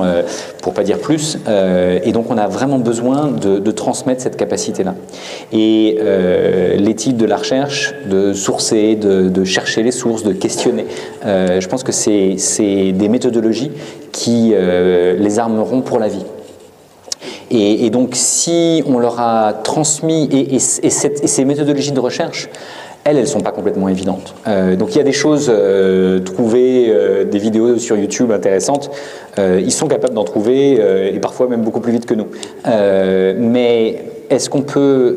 pour pas dire plus. Et donc on a vraiment besoin de transmettre cette capacité-là. Et l'éthique de la recherche, de sourcer, de chercher les sources, de questionner, je pense que c'est des méthodologies qui les armeront pour la vie. Et donc si on leur a transmis, et ces méthodologies de recherche, elles ne sont pas complètement évidentes. Donc il y a des choses, trouver des vidéos sur YouTube intéressantes, ils sont capables d'en trouver, et parfois même beaucoup plus vite que nous. Mais est-ce qu'on peut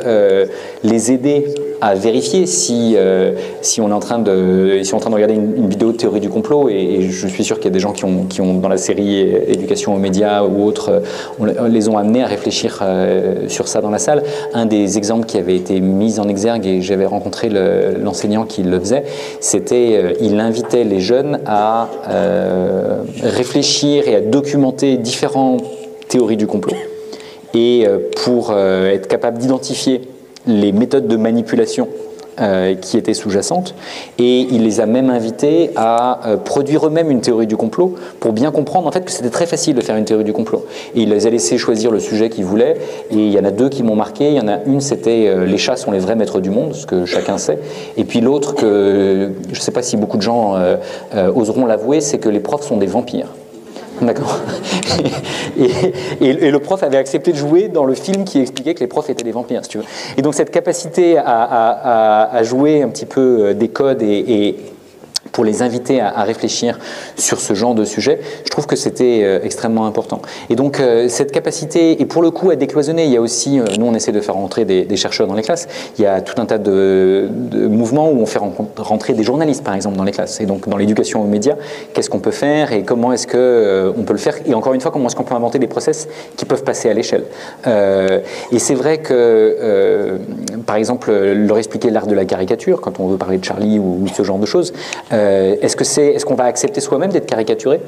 les aider à vérifier si on est en train de regarder une vidéo de théorie du complot, et je suis sûr qu'il y a des gens qui ont dans la série éducation aux médias ou autres, les ont amenés à réfléchir sur ça dans la salle. Un des exemples qui avait été mis en exergue, et j'avais rencontré l'enseignant qui le faisait, c'était il invitait les jeunes à réfléchir et à documenter différentes théories du complot, et pour être capable d'identifier les méthodes de manipulation qui étaient sous-jacentes, et il les a même invités à produire eux-mêmes une théorie du complot pour bien comprendre en fait que c'était très facile de faire une théorie du complot. Et il les a laissés choisir le sujet qu'ils voulaient, et il y en a deux qui m'ont marqué. Il y en a une, c'était les chats sont les vrais maîtres du monde, ce que chacun sait, et puis l'autre, que je ne sais pas si beaucoup de gens oseront l'avouer, c'est que les profs sont des vampires. D'accord. Et le prof avait accepté de jouer dans le film qui expliquait que les profs étaient des vampires, si tu veux. Et donc cette capacité à jouer un petit peu des codes et pour les inviter à réfléchir sur ce genre de sujet, je trouve que c'était extrêmement important. Et donc cette capacité, et pour le coup à décloisonner, il y a aussi, nous on essaie de faire rentrer des chercheurs dans les classes, il y a tout un tas de mouvements où on fait rentrer des journalistes par exemple dans les classes. Et donc dans l'éducation aux médias, qu'est-ce qu'on peut faire et comment est-ce qu'on peut le faire, et encore une fois, comment est-ce qu'on peut inventer des process qui peuvent passer à l'échelle. Et c'est vrai que, par exemple, leur expliquer l'art de la caricature, quand on veut parler de Charlie ou ce genre de choses, est-ce qu'on va accepter soi-même d'être caricaturé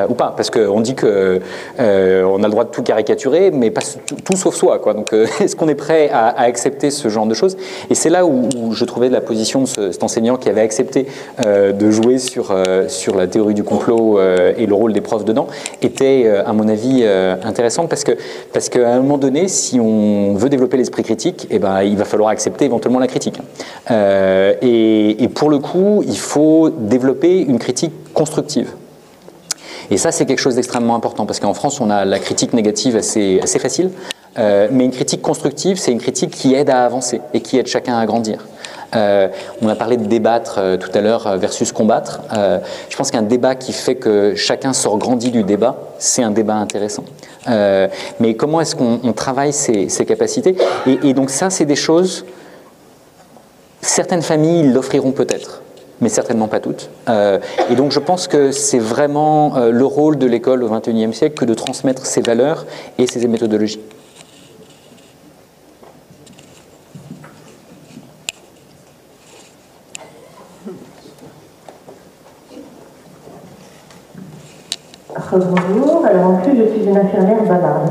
ou pas? Parce qu'on dit qu'on a le droit de tout caricaturer, mais pas tout sauf soi, quoi. Donc est-ce qu'on est prêt à accepter ce genre de choses? Et c'est là où je trouvais la position de cet enseignant qui avait accepté de jouer sur la théorie du complot et le rôle des profs dedans était, à mon avis, intéressante, parce qu'à un moment donné, si on veut développer l'esprit critique, eh ben, il va falloir accepter éventuellement la critique. Et pour le coup, il faut développer une critique constructive. Et ça, c'est quelque chose d'extrêmement important, parce qu'en France, on a la critique négative assez facile, mais une critique constructive, c'est une critique qui aide à avancer et qui aide chacun à grandir. On a parlé de débattre tout à l'heure versus combattre. Je pense qu'un débat qui fait que chacun sort grandi du débat, c'est un débat intéressant. Mais comment est-ce qu'on travaille ces capacités? Et donc ça, c'est des choses, certaines familles l'offriront peut-être, mais certainement pas toutes. Et donc je pense que c'est vraiment le rôle de l'école au XXIe siècle que de transmettre ces valeurs et ces méthodologies. Bonjour, alors en plus je suis une infirmière bavarde.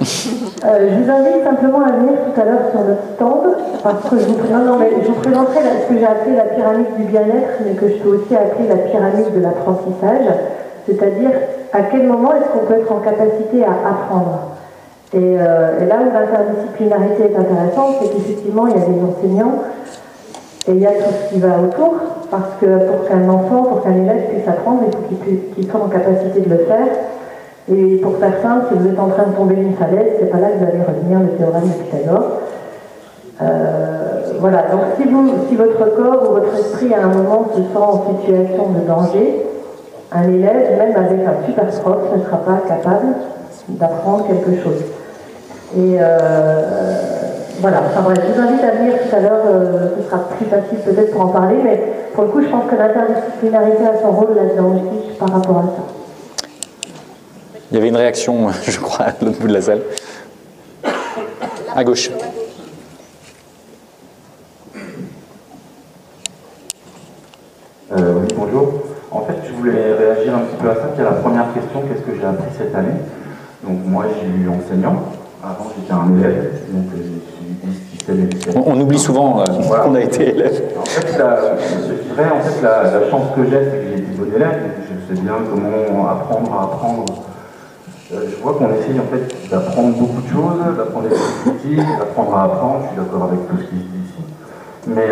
Je vous invite simplement à venir tout à l'heure sur notre stand, parce que je vous présenterai ce que j'ai appelé la pyramide du bien-être, mais que je peux aussi appeler la pyramide de l'apprentissage, c'est-à-dire à quel moment est-ce qu'on peut être en capacité à apprendre. Et là où l'interdisciplinarité est intéressante, c'est qu'effectivement il y a des enseignants, et il y a tout ce qui va autour, parce que pour qu'un enfant, pour qu'un élève puisse apprendre, il faut qu'il soit en capacité de le faire. Et pour faire simple, si vous êtes en train de tomber d'une falaise, c'est pas là que vous allez retenir le théorème de Pythagore. Voilà, donc si votre corps ou votre esprit à un moment se sent en situation de danger, un élève, même avec un super prof, ne sera pas capable d'apprendre quelque chose. Et voilà, enfin bref, je vous invite à venir tout à l'heure, ce sera plus facile peut-être pour en parler, mais pour le coup, je pense que l'interdisciplinarité a son rôle là-dedans aussi par rapport à ça. Il y avait une réaction, je crois, à l'autre bout de la salle. À gauche. Oui, bonjour. En fait, je voulais réagir un petit peu à ça, qui est la première question, qu'est-ce que j'ai appris cette année? Donc moi, j'ai eu enseignant. Avant, j'étais un élève, donc j'ai suivi le système éducatif. On oublie souvent qu'on a été élève. En fait, je dirais, la chance que j'ai, c'est que j'ai été bon élève, donc je sais bien comment apprendre à apprendre. Je vois qu'on essaye en fait d'apprendre beaucoup de choses, d'apprendre des outils, d'apprendre à apprendre, je suis d'accord avec tout ce qui se dit ici. Mais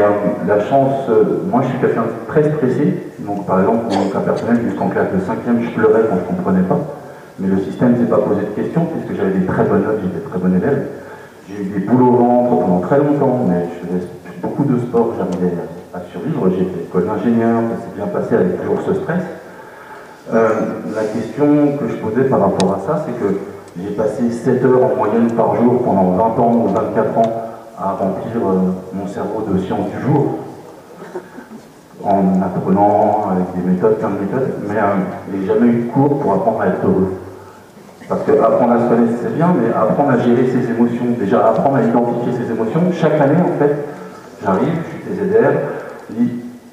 la chance, moi je suis quelqu'un de très stressé, donc par exemple, dans mon cas personnel, jusqu'en classe de 5e, je pleurais quand je ne comprenais pas. Mais le système ne s'est pas posé de questions, puisque j'avais des très bonnes notes, j'étais très bon élève. J'ai eu des boules au ventre pendant très longtemps, mais je faisais beaucoup de sport, j'arrivais à survivre. J'ai fait l'école d'ingénieur, ça s'est bien passé avec toujours ce stress. La question que je posais par rapport à ça, c'est que j'ai passé 7 heures en moyenne par jour pendant 20 ans ou 24 ans à remplir mon cerveau de sciences du jour, en apprenant avec des méthodes, plein de méthodes, mais j'ai jamais eu de cours pour apprendre à être heureux. Parce que apprendre à se connaître, c'est bien, mais apprendre à gérer ses émotions, déjà apprendre à identifier ses émotions, chaque année, en fait, j'arrive, je suis TZR, je dis,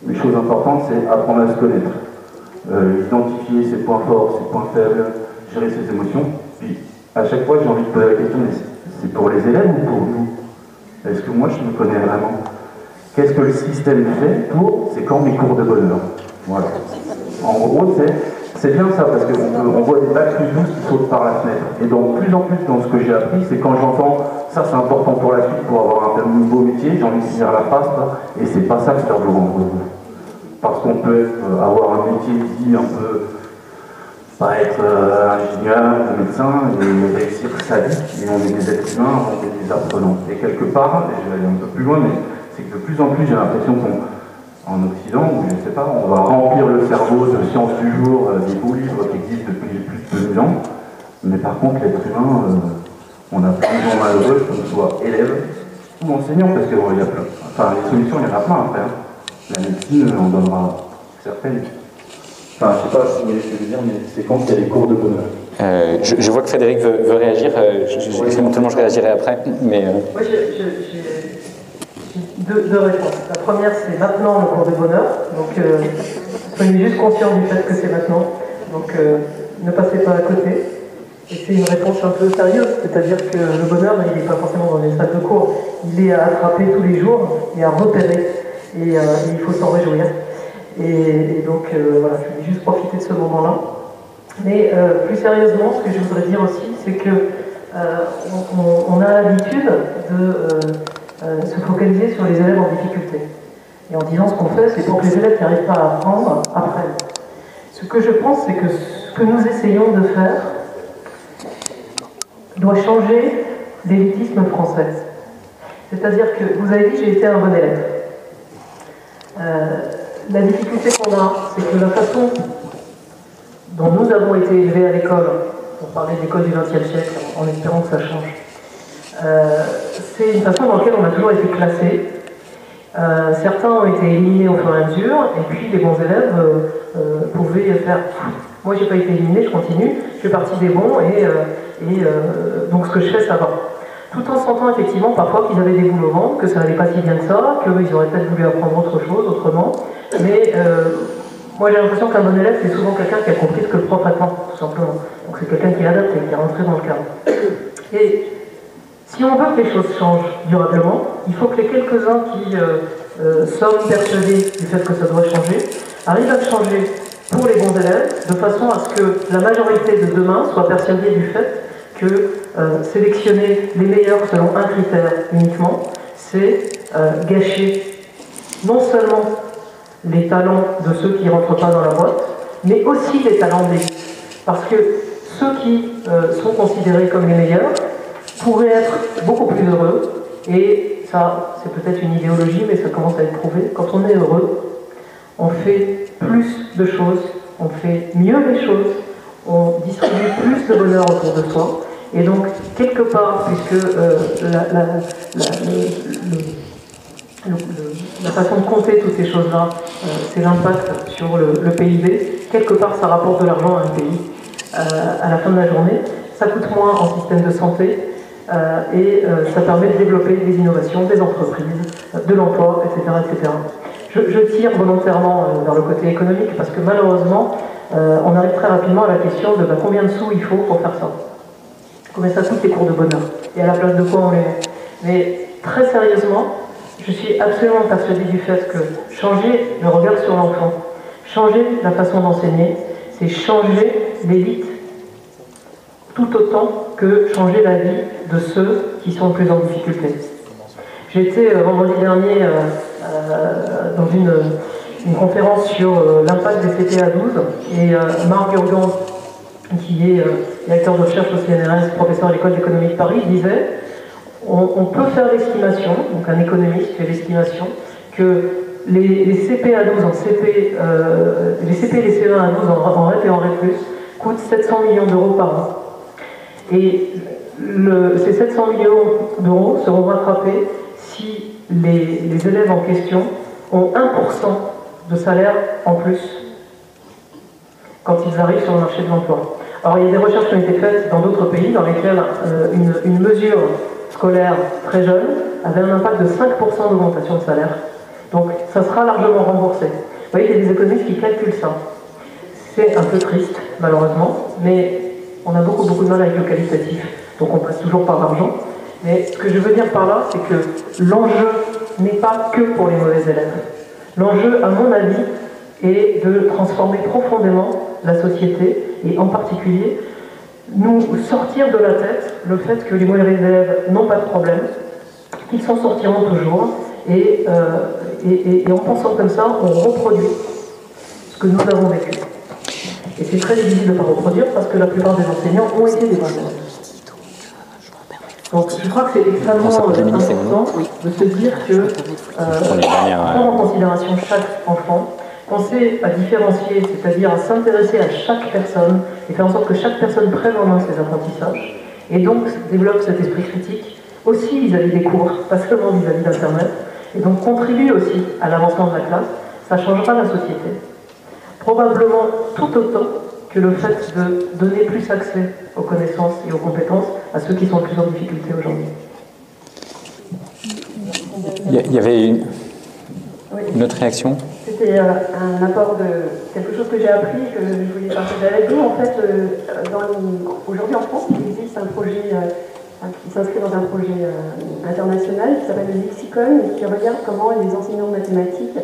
les choses importantes, c'est apprendre à se connaître. Identifier ses points forts, ses points faibles, gérer ses émotions. Puis, à chaque fois, j'ai envie de poser la question, mais c'est pour les élèves ou pour nous? Est-ce que moi, je me connais vraiment? Qu'est-ce que le système fait pour? C'est quand mes cours de bonheur. Voilà. En gros, c'est bien ça, parce qu'on voit des bacs plus 12 qui sautent par la fenêtre. Et donc, plus en plus, dans ce que j'ai appris, c'est quand j'entends ça, c'est important pour la suite, pour avoir un nouveau métier, j'ai envie de finir la phrase, et c'est pas ça que faire le rendre. Parce qu'on peut avoir un métier dit un peu, pas être ingénieur ou médecin et réussir sa vie, et on est des êtres humains, on est des apprenants. Et quelque part, et je vais aller un peu plus loin, mais c'est que de plus en plus j'ai l'impression qu'en Occident, ou je ne sais pas, on va remplir le cerveau de sciences du jour, des beaux livres qui existent depuis plus de 2000 ans, mais par contre l'être humain, on a plein de gens malheureux, qu'on soit élève ou enseignant, parce qu'il y a plein, enfin les solutions il y en a plein après. La médecine, on donnera certaines. Enfin, je ne sais pas si vous voyez ce que je veux dire, mais c'est quand il y a des cours de bonheur. Je vois que Frédéric veut réagir. Éventuellement, je réagirai après. Mais Moi, j'ai deux réponses. La première, c'est maintenant le cours de bonheur. Donc, soyez juste conscients du fait que c'est maintenant. Donc, ne passez pas à côté. Et c'est une réponse un peu sérieuse, c'est-à-dire que le bonheur, il n'est pas forcément dans les salles de cours. Il est à attraper tous les jours et à repérer. Et il faut s'en réjouir. Et donc, voilà, je voulais juste profiter de ce moment-là. Mais plus sérieusement, ce que je voudrais dire aussi, c'est que on a l'habitude de se focaliser sur les élèves en difficulté. Et en disant ce qu'on fait, c'est pour que les élèves qui n'arrivent pas à apprendre, apprennent. Ce que je pense, c'est que ce que nous essayons de faire doit changer l'élitisme français. C'est-à-dire que, vous avez dit, j'ai été un bon élève. La difficulté qu'on a, c'est que la façon dont nous avons été élevés à l'école, on parlait de l'école du XXe siècle, en espérant que ça change, c'est une façon dans laquelle on a toujours été classés. Certains ont été éliminés au fur et à mesure, et puis les bons élèves pouvaient faire. Moi, j'ai pas été éliminé, je continue, je fais partie des bons, donc ce que je fais, ça va. Tout en sentant effectivement parfois qu'ils avaient des boules au ventre, que ça n'allait pas si bien que ça, qu'ils auraient peut-être voulu apprendre autre chose, autrement. Mais moi, j'ai l'impression qu'un bon élève, c'est souvent quelqu'un qui a compris ce que le prof attend, tout simplement. Donc c'est quelqu'un qui est adapté, qui est rentré dans le cadre. Et si on veut que les choses changent durablement, il faut que les quelques-uns qui sommes persuadés du fait que ça doit changer, arrivent à changer pour les bons élèves, de façon à ce que la majorité de demain soit persuadée du fait que sélectionner les meilleurs selon un critère uniquement, c'est gâcher non seulement les talents de ceux qui ne rentrent pas dans la boîte, mais aussi les talents de l'élite. Parce que ceux qui sont considérés comme les meilleurs pourraient être beaucoup plus heureux, et ça, c'est peut-être une idéologie, mais ça commence à être prouvé. Quand on est heureux, on fait plus de choses, on fait mieux les choses, on distribue plus de bonheur autour de soi, et donc, quelque part, puisque la façon de compter toutes ces choses-là, c'est l'impact sur le PIB, quelque part, ça rapporte de l'argent à un pays à la fin de la journée. Ça coûte moins en système de santé, et ça permet de développer des innovations, des entreprises, de l'emploi, etc., etc. Je tire volontairement vers le côté économique parce que malheureusement, on arrive très rapidement à la question de combien de sous il faut pour faire ça. Combien ça coûte les cours de bonheur et à la place de quoi on les met. Mais très sérieusement, je suis absolument persuadée du fait que changer le regard sur l'enfant, changer la façon d'enseigner, c'est changer l'élite tout autant que changer la vie de ceux qui sont le plus en difficulté. J'ai été vendredi dernier dans une conférence sur l'impact des CP à 12 et Marc Urgan, qui est directeur de recherche au CNRS, professeur à l'école d'économie de Paris, disait on peut faire l'estimation, donc un économiste fait l'estimation, que les CP à 12 en CP, les CP et les CE1 à 12 en REP et en REP+, coûtent 700 millions d'euros par an. Et ces 700 millions d'euros seront rattrapés si les élèves en question ont 1% de salaire en plus quand ils arrivent sur le marché de l'emploi. Alors il y a des recherches qui ont été faites dans d'autres pays dans lesquels une mesure scolaire très jeune avait un impact de 5% d'augmentation de salaire. Donc ça sera largement remboursé. Vous voyez, il y a des économistes qui calculent ça. C'est un peu triste, malheureusement, mais on a beaucoup de mal avec le qualitatif, donc on passe toujours par l'argent. Mais ce que je veux dire par là, c'est que l'enjeu n'est pas que pour les mauvais élèves. L'enjeu, à mon avis, est de transformer profondément la société, et en particulier, nous sortir de la tête le fait que les mauvais élèves n'ont pas de problème, qu'ils s'en sortiront toujours, et en pensant comme ça, on reproduit ce que nous avons vécu. Et c'est très difficile de ne pas reproduire parce que la plupart des enseignants ont été des mauvais élèves. Donc je crois que c'est extrêmement important de se dire que prendre en considération chaque enfant, penser à différencier, c'est-à-dire à s'intéresser à chaque personne et faire en sorte que chaque personne prenne en main ses apprentissages et donc développe cet esprit critique aussi vis-à-vis des cours, pas seulement vis-à-vis d'Internet, et donc contribue aussi à l'avancement de la classe, ça changera la société. Probablement tout autant que le fait de donner plus accès aux connaissances et aux compétences à ceux qui sont le plus en difficulté aujourd'hui. Il y avait une autre réaction? C'était un apport de quelque chose que j'ai appris, que je voulais partager avec vous. En fait, aujourd'hui en France, il existe un projet qui s'inscrit dans un projet international qui s'appelle le Lexicon et qui regarde comment les enseignants de mathématiques,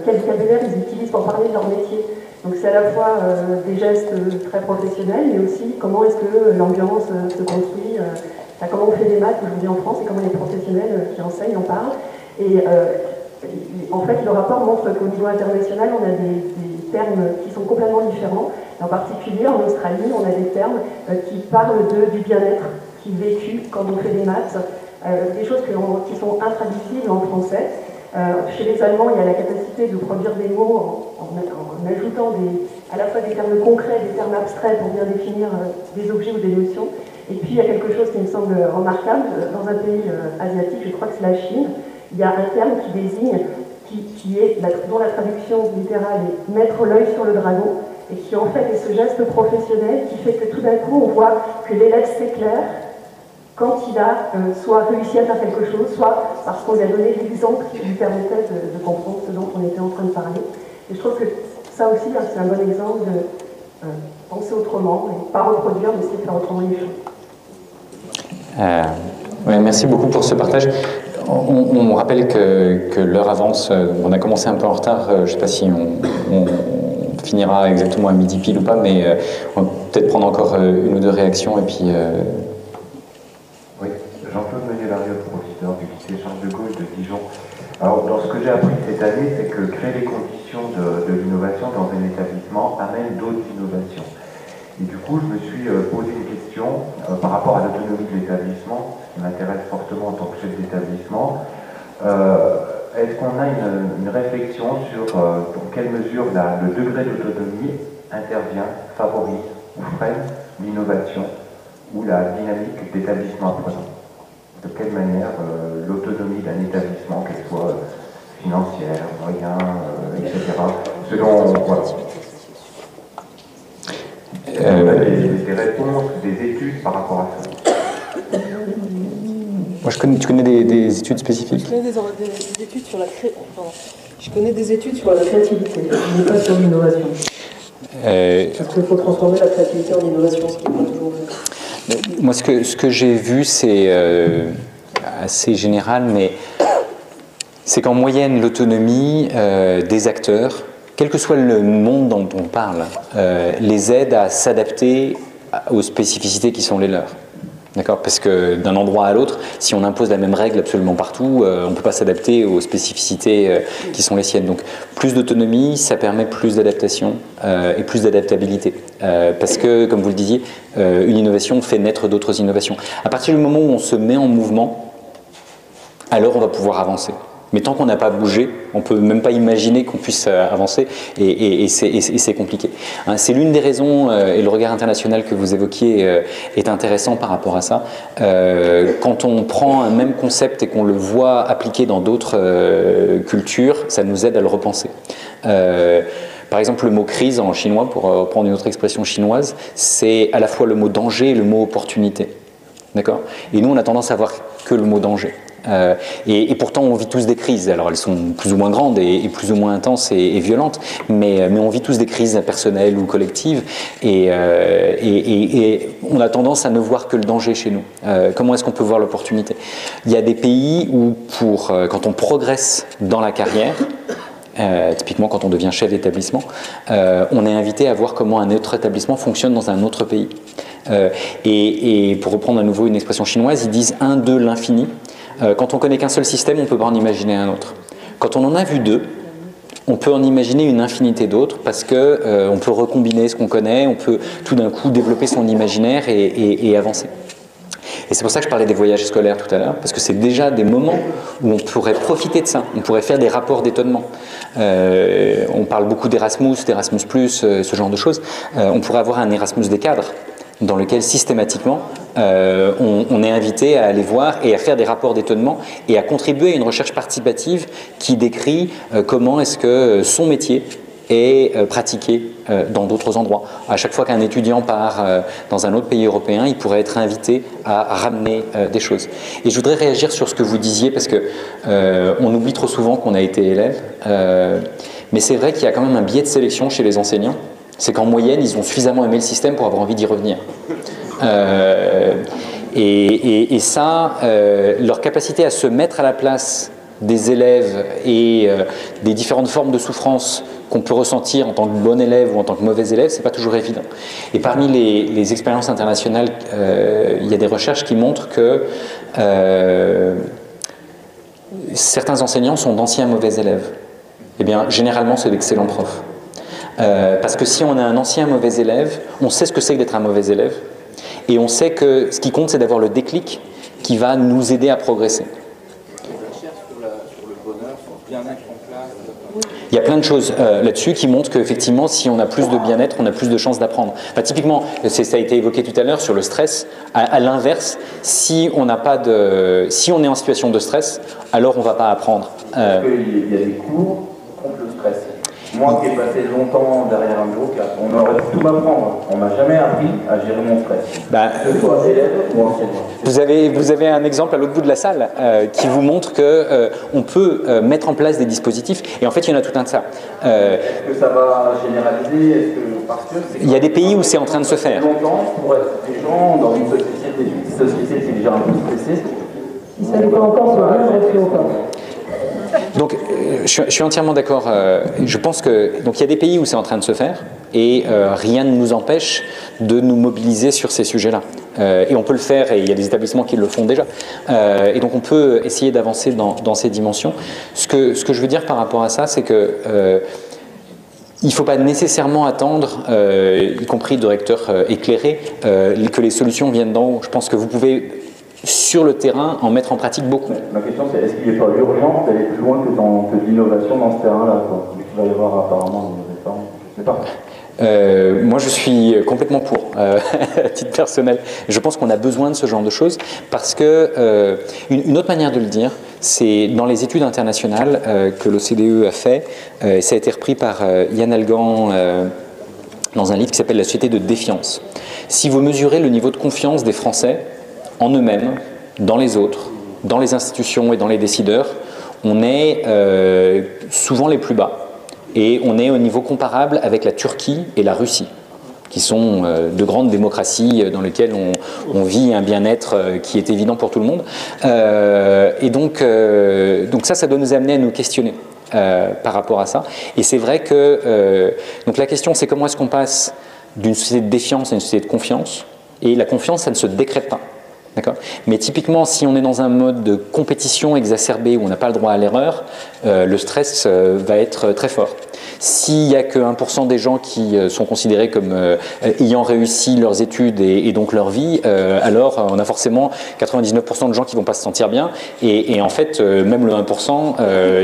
quel vocabulaire ils utilisent pour parler de leur métier. Donc c'est à la fois des gestes très professionnels, mais aussi comment est-ce que l'ambiance se construit, comment on fait des maths aujourd'hui en France et comment les professionnels qui enseignent en parlent. Et en fait, le rapport montre qu'au niveau international, on a des termes qui sont complètement différents En particulier, en Australie, on a des termes qui parlent du bien-être, qui est vécu quand on fait des maths, des choses qui sont intraduisibles en français. Chez les Allemands, il y a la capacité de produire des mots en ajoutant à la fois des termes concrets, des termes abstraits pour bien définir des objets ou des notions. Et puis, il y a quelque chose qui me semble remarquable. Dans un pays asiatique, je crois que c'est la Chine, il y a un terme qui désigne, dont la traduction littérale est mettre l'œil sur le dragon, et qui en fait est ce geste professionnel qui fait que tout d'un coup, on voit que l'élève s'éclaire quand il a soit réussi à faire quelque chose, soit parce qu'on lui a donné l'exemple qui lui permettait de comprendre ce dont on était en train de parler. Et je trouve que ça aussi, c'est un bon exemple de penser autrement, et pas reproduire, mais essayer de faire autrement les choses. Ouais, merci beaucoup pour ce partage. On rappelle que l'heure avance, on a commencé un peu en retard, je ne sais pas si on finira exactement à midi pile ou pas, mais on va peut-être prendre encore une ou deux réactions et puis... Oui, Jean-Claude Meunier-Larieux, professeur du lycée Charles de Gaulle de Dijon. Alors, dans ce que j'ai appris cette année, c'est que créer les conditions de l'innovation dans un établissement amène d'autres innovations. Et du coup, je me suis posé une question par rapport à l'autonomie de l'établissement, ce qui m'intéresse fortement en tant que chef d'établissement. Est-ce qu'on a une réflexion sur dans quelle mesure le degré d'autonomie intervient, favorise ou freine l'innovation ou la dynamique d'établissement apprenant? De quelle manière l'autonomie d'un établissement, qu'elle soit financière, moyen, etc., selon... Voilà. Des réponses, des études par rapport à ça. Moi, tu connais des études spécifiques? Je connais des études sur la créativité, mais pas sur l'innovation. Parce qu'il faut transformer la créativité en innovation, ce qui n'est pas toujours fait. Moi, ce que j'ai vu, c'est assez général, mais c'est qu'en moyenne, l'autonomie des acteurs, quel que soit le monde dont on parle, les aide à s'adapter aux spécificités qui sont les leurs. D'accord ? Parce que d'un endroit à l'autre, si on impose la même règle absolument partout, on ne peut pas s'adapter aux spécificités qui sont les siennes. Donc plus d'autonomie, ça permet plus d'adaptation et plus d'adaptabilité. Parce que, comme vous le disiez, une innovation fait naître d'autres innovations. À partir du moment où on se met en mouvement, alors on va pouvoir avancer. Mais tant qu'on n'a pas bougé, on ne peut même pas imaginer qu'on puisse avancer et c'est compliqué. Hein, c'est l'une des raisons, et le regard international que vous évoquiez est intéressant par rapport à ça. Quand on prend un même concept et qu'on le voit appliqué dans d'autres cultures, ça nous aide à le repenser. Par exemple, le mot crise en chinois, pour reprendre une autre expression chinoise, c'est à la fois le mot danger et le mot opportunité. D'accord ? Et nous, on a tendance à voir que le mot danger. Et pourtant on vit tous des crises, alors elles sont plus ou moins grandes et plus ou moins intenses et violentes, mais on vit tous des crises personnelles ou collectives et on a tendance à ne voir que le danger chez nous. Comment est-ce qu'on peut voir l'opportunité? Il y a des pays où quand on progresse dans la carrière, typiquement quand on devient chef d'établissement, on est invité à voir comment un autre établissement fonctionne dans un autre pays. Et pour reprendre à nouveau une expression chinoise, ils disent 1, 2, l'infini. Quand on connaît qu'un seul système, on ne peut pas en imaginer un autre. Quand on en a vu deux, on peut en imaginer une infinité d'autres parce qu'on peut recombiner ce qu'on connaît, on peut tout d'un coup développer son imaginaire et avancer. Et c'est pour ça que je parlais des voyages scolaires tout à l'heure, parce que c'est déjà des moments où on pourrait profiter de ça, on pourrait faire des rapports d'étonnement. On parle beaucoup d'Erasmus, ce genre de choses. On pourrait avoir un Erasmus des cadres, dans lequel systématiquement on est invité à aller voir et à faire des rapports d'étonnement et à contribuer à une recherche participative qui décrit comment est-ce que son métier est pratiqué dans d'autres endroits. À chaque fois qu'un étudiant part dans un autre pays européen, il pourrait être invité à ramener des choses. Et je voudrais réagir sur ce que vous disiez, parce que on oublie trop souvent qu'on a été élève, mais c'est vrai qu'il y a quand même un biais de sélection chez les enseignants. C'est qu'en moyenne, ils ont suffisamment aimé le système pour avoir envie d'y revenir. Et ça, leur capacité à se mettre à la place des élèves et des différentes formes de souffrance qu'on peut ressentir en tant que bon élève ou en tant que mauvais élève, c'est pas toujours évident. Et parmi les expériences internationales, il y a des recherches qui montrent que certains enseignants sont d'anciens mauvais élèves. Eh bien, généralement, c'est d'excellents profs. Parce que si on a un ancien mauvais élève, on sait ce que c'est que d'être un mauvais élève, et on sait que ce qui compte, c'est d'avoir le déclic qui va nous aider à progresser. Il y a plein de choses là-dessus qui montrent qu'effectivement, si on a plus de bien-être, on a plus de chances d'apprendre. Enfin, typiquement, ça a été évoqué tout à l'heure sur le stress. À l'inverse, si on est en situation de stress, alors on ne va pas apprendre. Parce qu'il y a des cours contre le stress. Moi qui ai passé longtemps derrière un bureau, on aurait pu tout m'apprendre. On m'a jamais appris à gérer mon stress. Que ce soit élève ou enseignant. Vous avez un exemple à l'autre bout de la salle qui vous montre qu'on peut mettre en place des dispositifs, et en fait il y en a tout un tas. Est-ce que ça va généraliser? Il y a des pays où c'est en train de se faire. Longtemps pour être des gens dans une société qui est déjà un peu stressée. Ça dépend encore sur rien reçu ou pas. Donc, je suis entièrement d'accord. Je pense que donc il y a des pays où c'est en train de se faire, et rien ne nous empêche de nous mobiliser sur ces sujets-là. Et on peut le faire, et il y a des établissements qui le font déjà. Et donc, on peut essayer d'avancer dans ces dimensions. Ce que je veux dire par rapport à ça, c'est que il ne faut pas nécessairement attendre, y compris de recteurs éclairés, que les solutions viennent d'en haut. Je pense que vous pouvez, sur le terrain, en mettre en pratique beaucoup. Ma question c'est, est-ce qu'il n'est pas urgent d'aller plus loin que l'innovation dans ce terrain-là, vu qu'il va y avoir apparemment des réformes? Je ne sais pas. Moi je suis complètement pour, à titre personnel. Je pense qu'on a besoin de ce genre de choses parce que, une autre manière de le dire, c'est dans les études internationales que l'OCDE a fait, ça a été repris par Yann Algan dans un livre qui s'appelle La société de défiance. Si vous mesurez le niveau de confiance des Français en eux-mêmes, dans les autres, dans les institutions et dans les décideurs, on est souvent les plus bas. Et on est au niveau comparable avec la Turquie et la Russie, qui sont de grandes démocraties dans lesquelles on vit un bien-être qui est évident pour tout le monde. Et donc ça doit nous amener à nous questionner par rapport à ça. Et c'est vrai que donc la question, c'est comment est-ce qu'on passe d'une société de défiance à une société de confiance. Et la confiance, ça ne se décrète pas. Mais typiquement, si on est dans un mode de compétition exacerbé où on n'a pas le droit à l'erreur, le stress va être très fort. S'il n'y a que 1% des gens qui sont considérés comme ayant réussi leurs études et donc leur vie, alors on a forcément 99% de gens qui ne vont pas se sentir bien. Et en fait, même le 1%,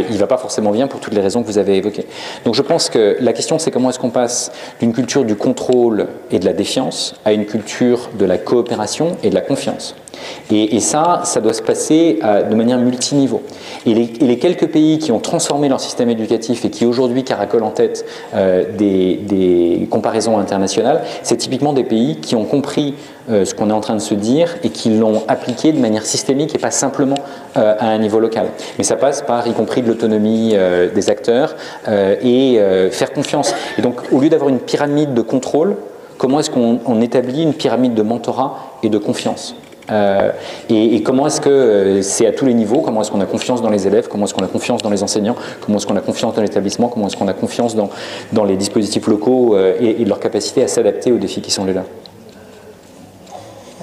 il ne va pas forcément bien pour toutes les raisons que vous avez évoquées. Donc je pense que la question, c'est comment est-ce qu'on passe d'une culture du contrôle et de la défiance à une culture de la coopération et de la confiance. Et ça doit se passer de manière multiniveau. Et les quelques pays qui ont transformé leur système éducatif et qui aujourd'hui caracolent en tête des comparaisons internationales, c'est typiquement des pays qui ont compris ce qu'on est en train de se dire et qui l'ont appliqué de manière systémique et pas simplement à un niveau local. Mais ça passe par, y compris, de l'autonomie des acteurs et faire confiance. Et donc, au lieu d'avoir une pyramide de contrôle, comment est-ce qu'on établit une pyramide de mentorat et de confiance ? Et comment est-ce que c'est à tous les niveaux, comment est-ce qu'on a confiance dans les élèves, comment est-ce qu'on a confiance dans les enseignants, comment est-ce qu'on a confiance dans l'établissement, comment est-ce qu'on a confiance dans les dispositifs locaux et leur capacité à s'adapter aux défis qui sont là.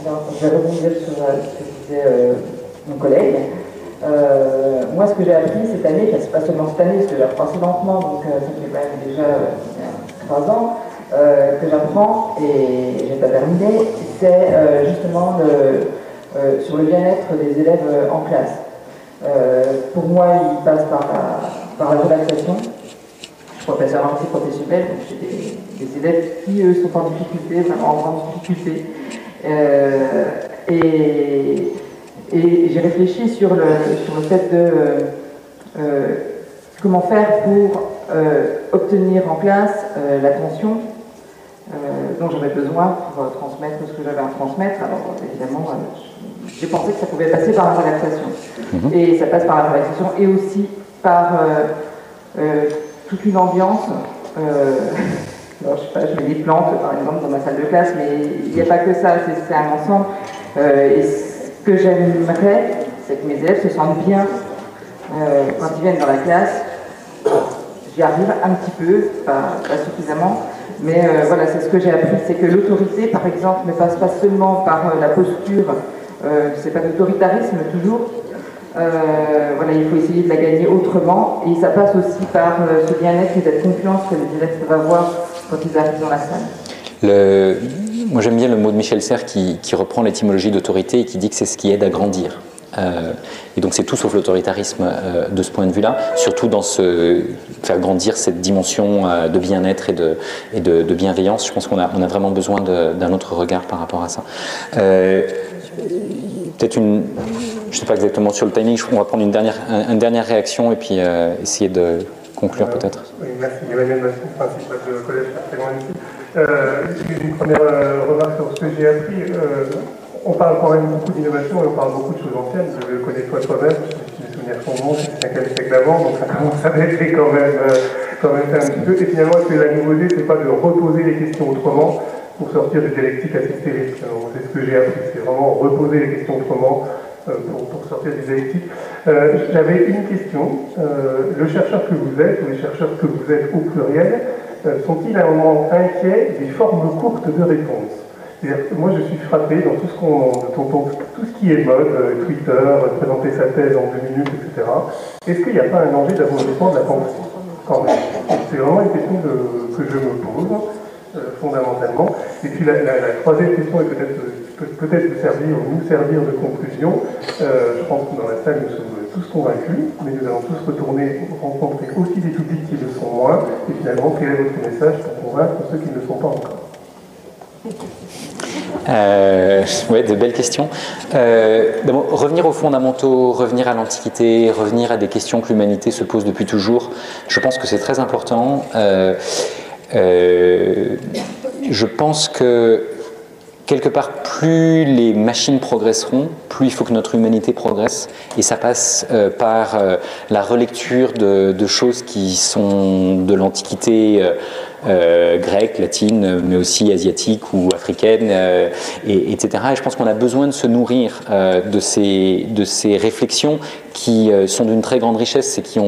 Alors, je vais rebondir sur ce que disait mon collègue. Moi, ce que j'ai appris cette année, enfin, c'est pas seulement cette année, parce que j'apprends assez lentement, donc ça fait quand même déjà 3 ans, que j'apprends, et j'ai pas terminé, c'est justement sur le bien-être des élèves en classe. Pour moi, il passe par la relaxation. Je suis professeur en professionnel, donc j'ai des élèves qui, eux, sont en difficulté, vraiment en grande difficulté. Et j'ai réfléchi sur le fait de comment faire pour obtenir en classe l'attention dont j'avais besoin pour transmettre ce que j'avais à transmettre. Alors évidemment, j'ai pensé que ça pouvait passer par la relaxation. Et ça passe par la relaxation et aussi par toute une ambiance. Alors, je sais pas, je mets des plantes par exemple dans ma salle de classe, mais il n'y a pas que ça, c'est un ensemble. Et ce que j'aimerais, c'est que mes élèves se sentent bien quand ils viennent dans la classe. J'y arrive un petit peu, pas suffisamment, mais voilà, c'est ce que j'ai appris, c'est que l'autorité, par exemple, ne passe pas seulement par la posture, c'est pas l'autoritarisme toujours, Voilà, il faut essayer de la gagner autrement, et ça passe aussi par ce bien-être et cette confiance que les élèves peuvent avoir quand ils arrivent dans la salle. Moi j'aime bien le mot de Michel Serres qui reprend l'étymologie d'autorité et qui dit que c'est ce qui aide à grandir. Et donc c'est tout sauf l'autoritarisme de ce point de vue-là, surtout dans faire grandir cette dimension de bien-être et de bienveillance. Je pense qu'on a vraiment besoin d'un autre regard par rapport à ça. Peut-être je ne sais pas exactement sur le timing, on va prendre une dernière réaction et puis essayer de conclure peut-être. Oui, merci. Emmanuel Masson, principal de collège une première remarque sur ce que j'ai appris. On parle quand même beaucoup d'innovation et on parle beaucoup de choses anciennes. Je le connais toi-même, mes souvenirs sont bons, c'est 5e siècle d'avant, donc ça commence à m'aider quand même un petit peu. Et finalement, est-ce que la nouveauté, c'est pas de reposer les questions autrement pour sortir des dialectiques assez stériles? C'est ce que j'ai appris, c'est vraiment reposer les questions autrement pour sortir des dialectiques. J'avais une question. Le chercheur que vous êtes, ou les chercheurs que vous êtes au pluriel, sont-ils à un moment inquiets des formes courtes de réponse? Moi, je suis frappé dans tout ce qui est mode, Twitter, présenter sa thèse en 2 minutes, etc. Est-ce qu'il n'y a pas un danger d'abrutissement de la pensée quand même? C'est vraiment une question que je me pose, fondamentalement. Et puis la troisième question est peut-être nous servir de conclusion. Je pense que dans la salle, nous sommes tous convaincus, mais nous allons tous rencontrer aussi des publics qui le sont moins. Et finalement, quel est votre message pour convaincre ceux qui ne le sont pas encore? Ouais, de belles questions. D'abord, revenir aux fondamentaux, revenir à l'Antiquité, revenir à des questions que l'humanité se pose depuis toujours, je pense que c'est très important. Je pense que quelque part, plus les machines progresseront, plus il faut que notre humanité progresse. Et ça passe par la relecture de choses qui sont de l'Antiquité grecque, latine, mais aussi asiatique ou africaine, etc. Et je pense qu'on a besoin de se nourrir de ces réflexions qui sont d'une très grande richesse et qui,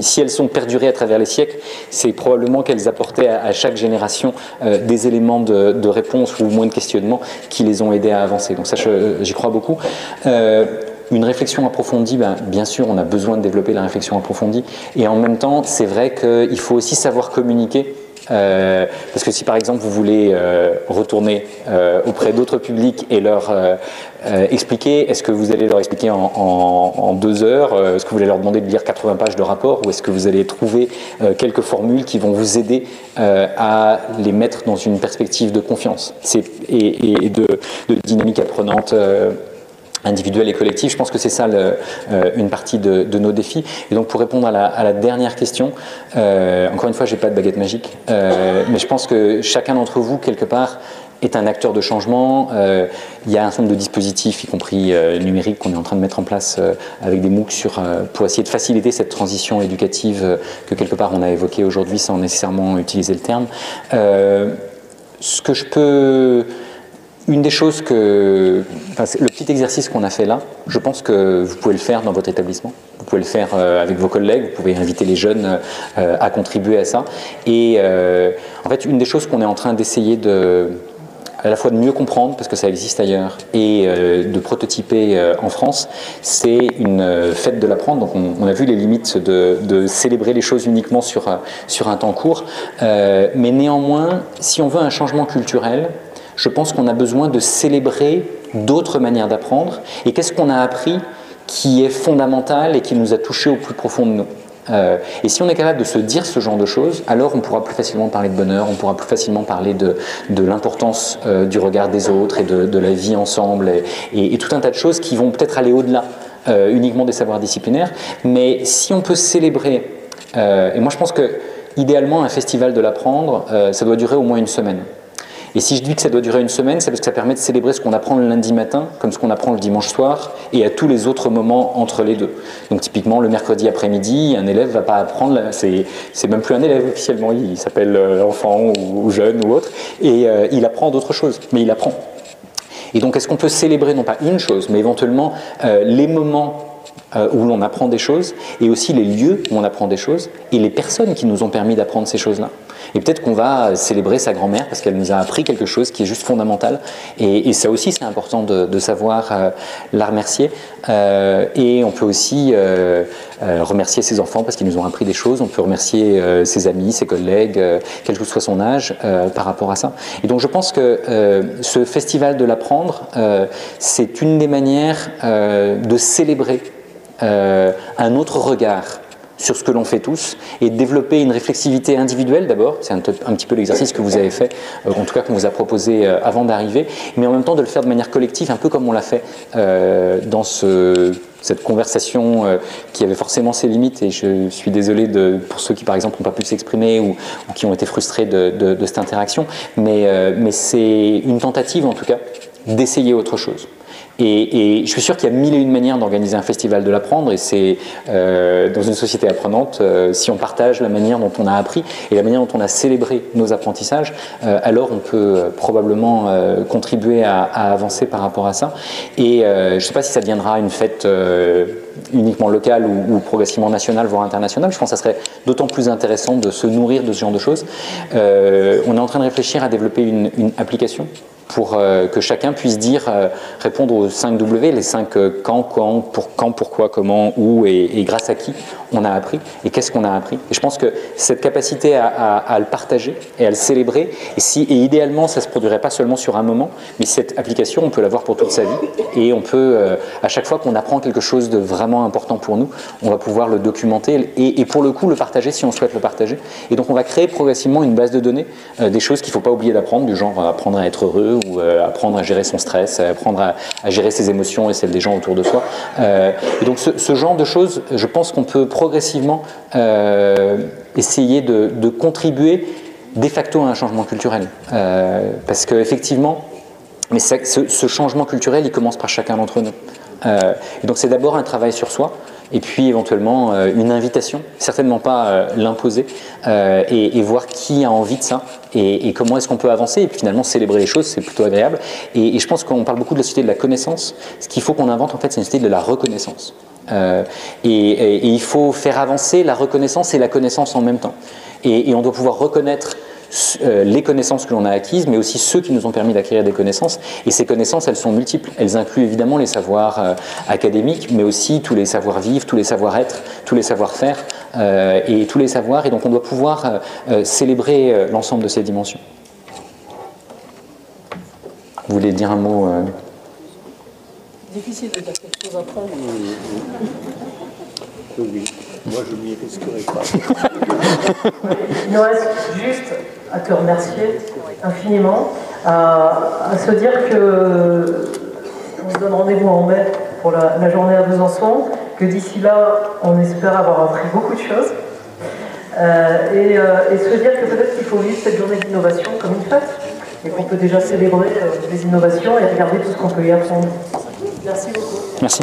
si elles sont perdurées à travers les siècles, c'est probablement qu'elles apportaient à chaque génération des éléments de réponse ou moins de questionnement qui les ont aidés à avancer. Donc ça, j'y crois beaucoup. Une réflexion approfondie, bien sûr, on a besoin de développer la réflexion approfondie. Et en même temps, c'est vrai qu'il faut aussi savoir communiquer. Parce que si par exemple vous voulez retourner auprès d'autres publics et leur expliquer, est-ce que vous allez leur expliquer en 2 heures, est-ce que vous allez leur demander de lire 80 pages de rapport, ou est-ce que vous allez trouver quelques formules qui vont vous aider à les mettre dans une perspective de confiance et de dynamique apprenante individuelle et collective. Je pense que c'est ça une partie de nos défis. Et donc pour répondre à la dernière question, encore une fois, je n'ai pas de baguette magique, mais je pense que chacun d'entre vous, quelque part, est un acteur de changement. Il y a un certain nombre de dispositifs, y compris numériques, qu'on est en train de mettre en place avec des MOOC pour essayer de faciliter cette transition éducative que quelque part on a évoquée aujourd'hui sans nécessairement utiliser le terme. Ce que je peux... Une des choses le petit exercice qu'on a fait là, je pense que vous pouvez le faire dans votre établissement. Vous pouvez le faire avec vos collègues, vous pouvez inviter les jeunes à contribuer à ça. Et en fait, une des choses qu'on est en train d'essayer à la fois de mieux comprendre, parce que ça existe ailleurs, et de prototyper en France, c'est une fête de l'apprendre. Donc on a vu les limites de célébrer les choses uniquement sur un temps court. Mais néanmoins, si on veut un changement culturel, je pense qu'on a besoin de célébrer d'autres manières d'apprendre. Et qu'est-ce qu'on a appris qui est fondamental et qui nous a touchés au plus profond de nous? Et si on est capable de se dire ce genre de choses, alors on pourra plus facilement parler de bonheur, on pourra plus facilement parler de l'importance du regard des autres et de la vie ensemble et tout un tas de choses qui vont peut-être aller au-delà uniquement des savoirs disciplinaires. Mais si on peut célébrer, et moi je pense que idéalement un festival de l'apprendre, ça doit durer au moins 1 semaine. Et si je dis que ça doit durer 1 semaine, c'est parce que ça permet de célébrer ce qu'on apprend le lundi matin, comme ce qu'on apprend le dimanche soir, et à tous les autres moments entre les deux. Donc typiquement, le mercredi après-midi, un élève ne va pas apprendre, c'est même plus un élève officiellement, il s'appelle enfant ou jeune ou autre, et il apprend d'autres choses, mais il apprend. Et donc est-ce qu'on peut célébrer non pas une chose, mais éventuellement les moments où l'on apprend des choses, et aussi les lieux où on apprend des choses, et les personnes qui nous ont permis d'apprendre ces choses-là. Et peut-être qu'on va célébrer sa grand-mère parce qu'elle nous a appris quelque chose qui est juste fondamental. Et ça aussi, c'est important de savoir la remercier. Et on peut aussi remercier ses enfants parce qu'ils nous ont appris des choses. On peut remercier ses amis, ses collègues, quel que soit son âge, par rapport à ça. Et donc je pense que ce festival de l'apprendre, c'est une des manières de célébrer un autre regard sur ce que l'on fait tous, et de développer une réflexivité individuelle d'abord, c'est un petit peu l'exercice que vous avez fait, en tout cas qu'on vous a proposé avant d'arriver, mais en même temps de le faire de manière collective, un peu comme on l'a fait dans cette conversation qui avait forcément ses limites, et je suis désolé pour ceux qui par exemple n'ont pas pu s'exprimer ou qui ont été frustrés de cette interaction, mais c'est une tentative en tout cas d'essayer autre chose. Et je suis sûr qu'il y a mille et une manières d'organiser un festival de l'apprendre, et c'est dans une société apprenante, si on partage la manière dont on a appris et la manière dont on a célébré nos apprentissages, alors on peut probablement contribuer à avancer par rapport à ça. Et je ne sais pas si ça deviendra une fête uniquement locale ou progressivement nationale, voire internationale. Je pense que ça serait d'autant plus intéressant de se nourrir de ce genre de choses. On est en train de réfléchir à développer une application pour que chacun puisse répondre aux 5 W, les 5 quand, pourquoi, comment, où et grâce à qui on a appris et qu'est-ce qu'on a appris. Et je pense que cette capacité à le partager et à le célébrer, et idéalement ça ne se produirait pas seulement sur un moment, mais cette application on peut l'avoir pour toute sa vie, et on peut, à chaque fois qu'on apprend quelque chose de vraiment important pour nous, on va pouvoir le documenter et pour le coup le partager si on souhaite le partager. Et donc on va créer progressivement une base de données, des choses qu'il ne faut pas oublier d'apprendre, du genre apprendre à être heureux, ou apprendre à gérer son stress, apprendre à gérer ses émotions et celles des gens autour de soi. Et donc ce genre de choses, je pense qu'on peut progressivement essayer de contribuer de facto à un changement culturel. Parce qu'effectivement, mais ce changement culturel, il commence par chacun d'entre nous. Donc c'est d'abord un travail sur soi, et puis éventuellement une invitation, certainement pas l'imposer, et voir qui a envie de ça, et comment est-ce qu'on peut avancer, et puis finalement célébrer les choses, c'est plutôt agréable. Et je pense qu'on parle beaucoup de la société de la connaissance. Ce qu'il faut qu'on invente en fait, c'est une société de la reconnaissance. Et il faut faire avancer la reconnaissance et la connaissance en même temps. Et on doit pouvoir reconnaître les connaissances que l'on a acquises, mais aussi ceux qui nous ont permis d'acquérir des connaissances. Et ces connaissances, elles sont multiples. Elles incluent évidemment les savoirs académiques, mais aussi tous les savoir-vivre, tous les savoir-être, tous les savoir-faire, et tous les savoirs. Et donc on doit pouvoir célébrer l'ensemble de ces dimensions. Vous voulez dire un mot Difficile de dire quelque chose après. Oui, moi je m'y risquerai pas. Il nous reste juste à te remercier infiniment, à se dire que on se donne rendez-vous en mai pour la journée à Besançon, que d'ici là, on espère avoir appris beaucoup de choses, et se dire que peut-être qu'il faut vivre cette journée d'innovation comme une fête, et qu'on peut déjà célébrer les innovations et regarder tout ce qu'on peut y apprendre. Merci beaucoup. Merci.